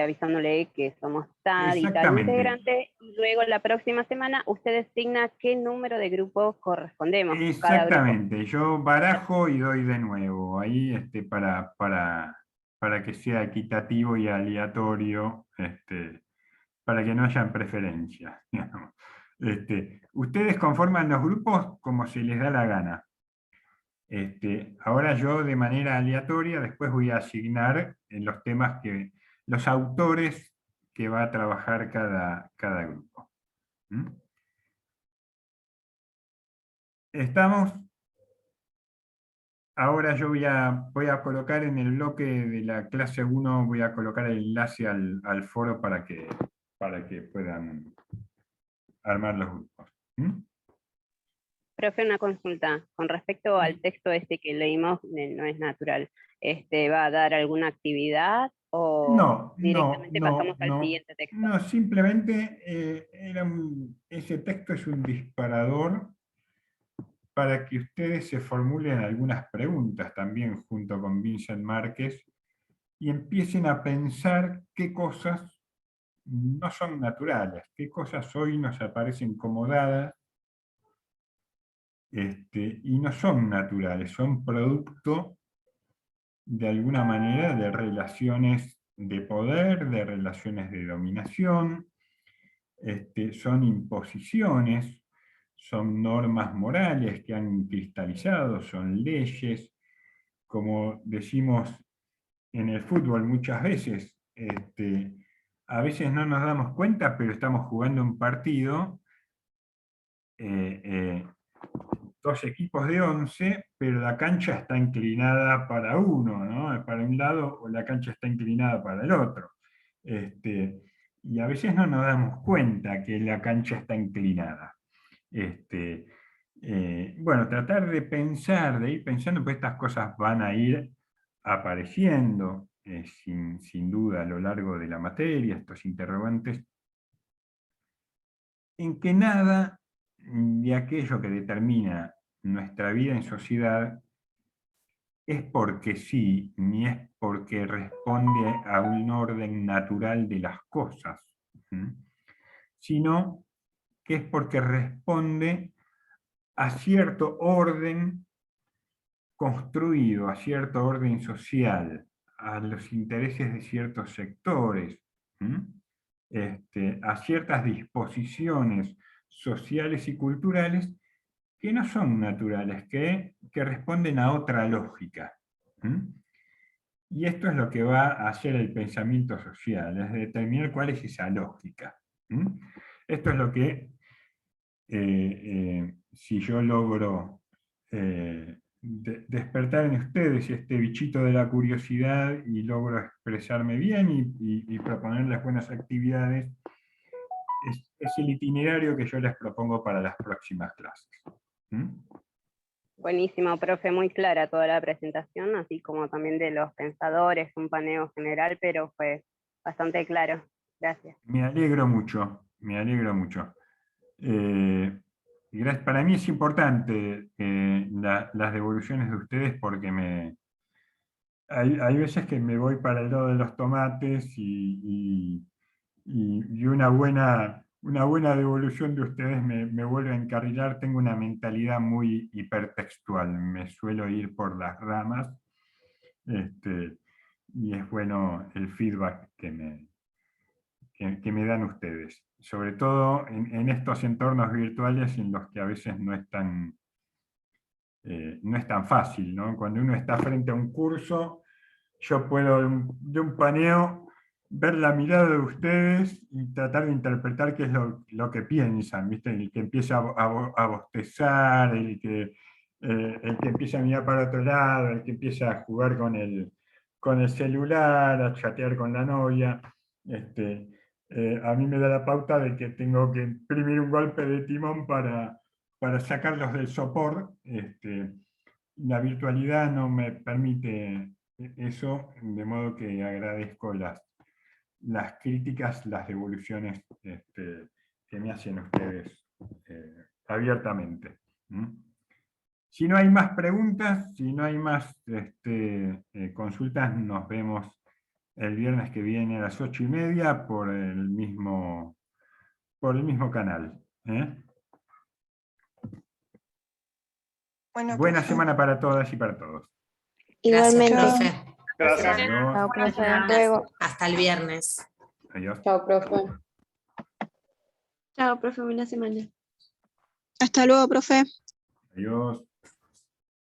avisándole que somos tal y tal Exactamente. integrante, y luego la próxima semana usted designa qué número de grupos correspondemos. Cada grupo. Exactamente, yo barajo y doy de nuevo, ahí para que sea equitativo y aleatorio, para que no hayan preferencias. Digamos. Ustedes conforman los grupos como se les da la gana. Ahora yo de manera aleatoria después voy a asignar en los temas los autores que va a trabajar cada grupo. ¿Estamos? Ahora yo voy a colocar en el bloque de la clase 1, voy a colocar el enlace al foro para que puedan armar los grupos. Profe, una consulta. Con respecto al texto que leímos, No es natural, ¿va a dar alguna actividad o No, directamente pasamos al siguiente texto? No, simplemente ese texto es un disparador para que ustedes se formulen algunas preguntas también junto con Vincent Márquez y empiecen a pensar qué cosas no son naturales, qué cosas hoy nos aparecen como dadas y no son naturales, son producto de alguna manera de relaciones de poder, de relaciones de dominación, son imposiciones, son normas morales que han cristalizado, son leyes, como decimos en el fútbol muchas veces, a veces no nos damos cuenta, pero estamos jugando un partido, 2 equipos de 11, pero la cancha está inclinada para uno, ¿no? Para un lado, o la cancha está inclinada para el otro. Y a veces no nos damos cuenta que la cancha está inclinada. Bueno, tratar de ir pensando, pues estas cosas van a ir apareciendo sin duda a lo largo de la materia, estos interrogantes, en que nada de aquello que determina nuestra vida en sociedad es porque sí, ni es porque responde a un orden natural de las cosas, sino que es porque responde a cierto orden construido, a cierto orden social, a los intereses de ciertos sectores, a ciertas disposiciones sociales y culturales que no son naturales, que responden a otra lógica. Y esto es lo que va a hacer el pensamiento social, es determinar cuál es esa lógica. Esto es lo que, si yo logro despertar en ustedes este bichito de la curiosidad y logro expresarme bien y proponerles buenas actividades, es el itinerario que yo les propongo para las próximas clases. Buenísimo, profe, muy clara toda la presentación, así como también de los pensadores, un paneo general, pero fue bastante claro. Gracias. Me alegro mucho, me alegro mucho. Para mí es importante las devoluciones de ustedes porque hay veces que me voy para el lado de los tomates y una buena devolución de ustedes me vuelve a encarrilar. Tengo una mentalidad muy hipertextual, me suelo ir por las ramas, y es bueno el feedback que me dan ustedes, sobre todo en estos entornos virtuales en los que a veces no es tan fácil, ¿no? Cuando uno está frente a un curso, yo puedo de un paneo ver la mirada de ustedes y tratar de interpretar qué es lo que piensan, ¿viste? El que empieza a bostezar, el que empieza a mirar para otro lado, el que empieza a jugar con el celular, a chatear con la novia. A mí me da la pauta de que tengo que imprimir un golpe de timón para sacarlos del sopor. La virtualidad no me permite eso, de modo que agradezco las críticas, las devoluciones que me hacen ustedes abiertamente. Si no hay más preguntas, si no hay más consultas, nos vemos el viernes que viene a las 8:30 por el mismo canal. Bueno, Buena profe. semana para todas y para todos. Igualmente. Gracias, profe. Gracias. Chao, profe. Buenas Hasta luego. Hasta el viernes. Adiós. Chao, profe. Chao, profe, buena semana. Hasta luego, profe. Adiós.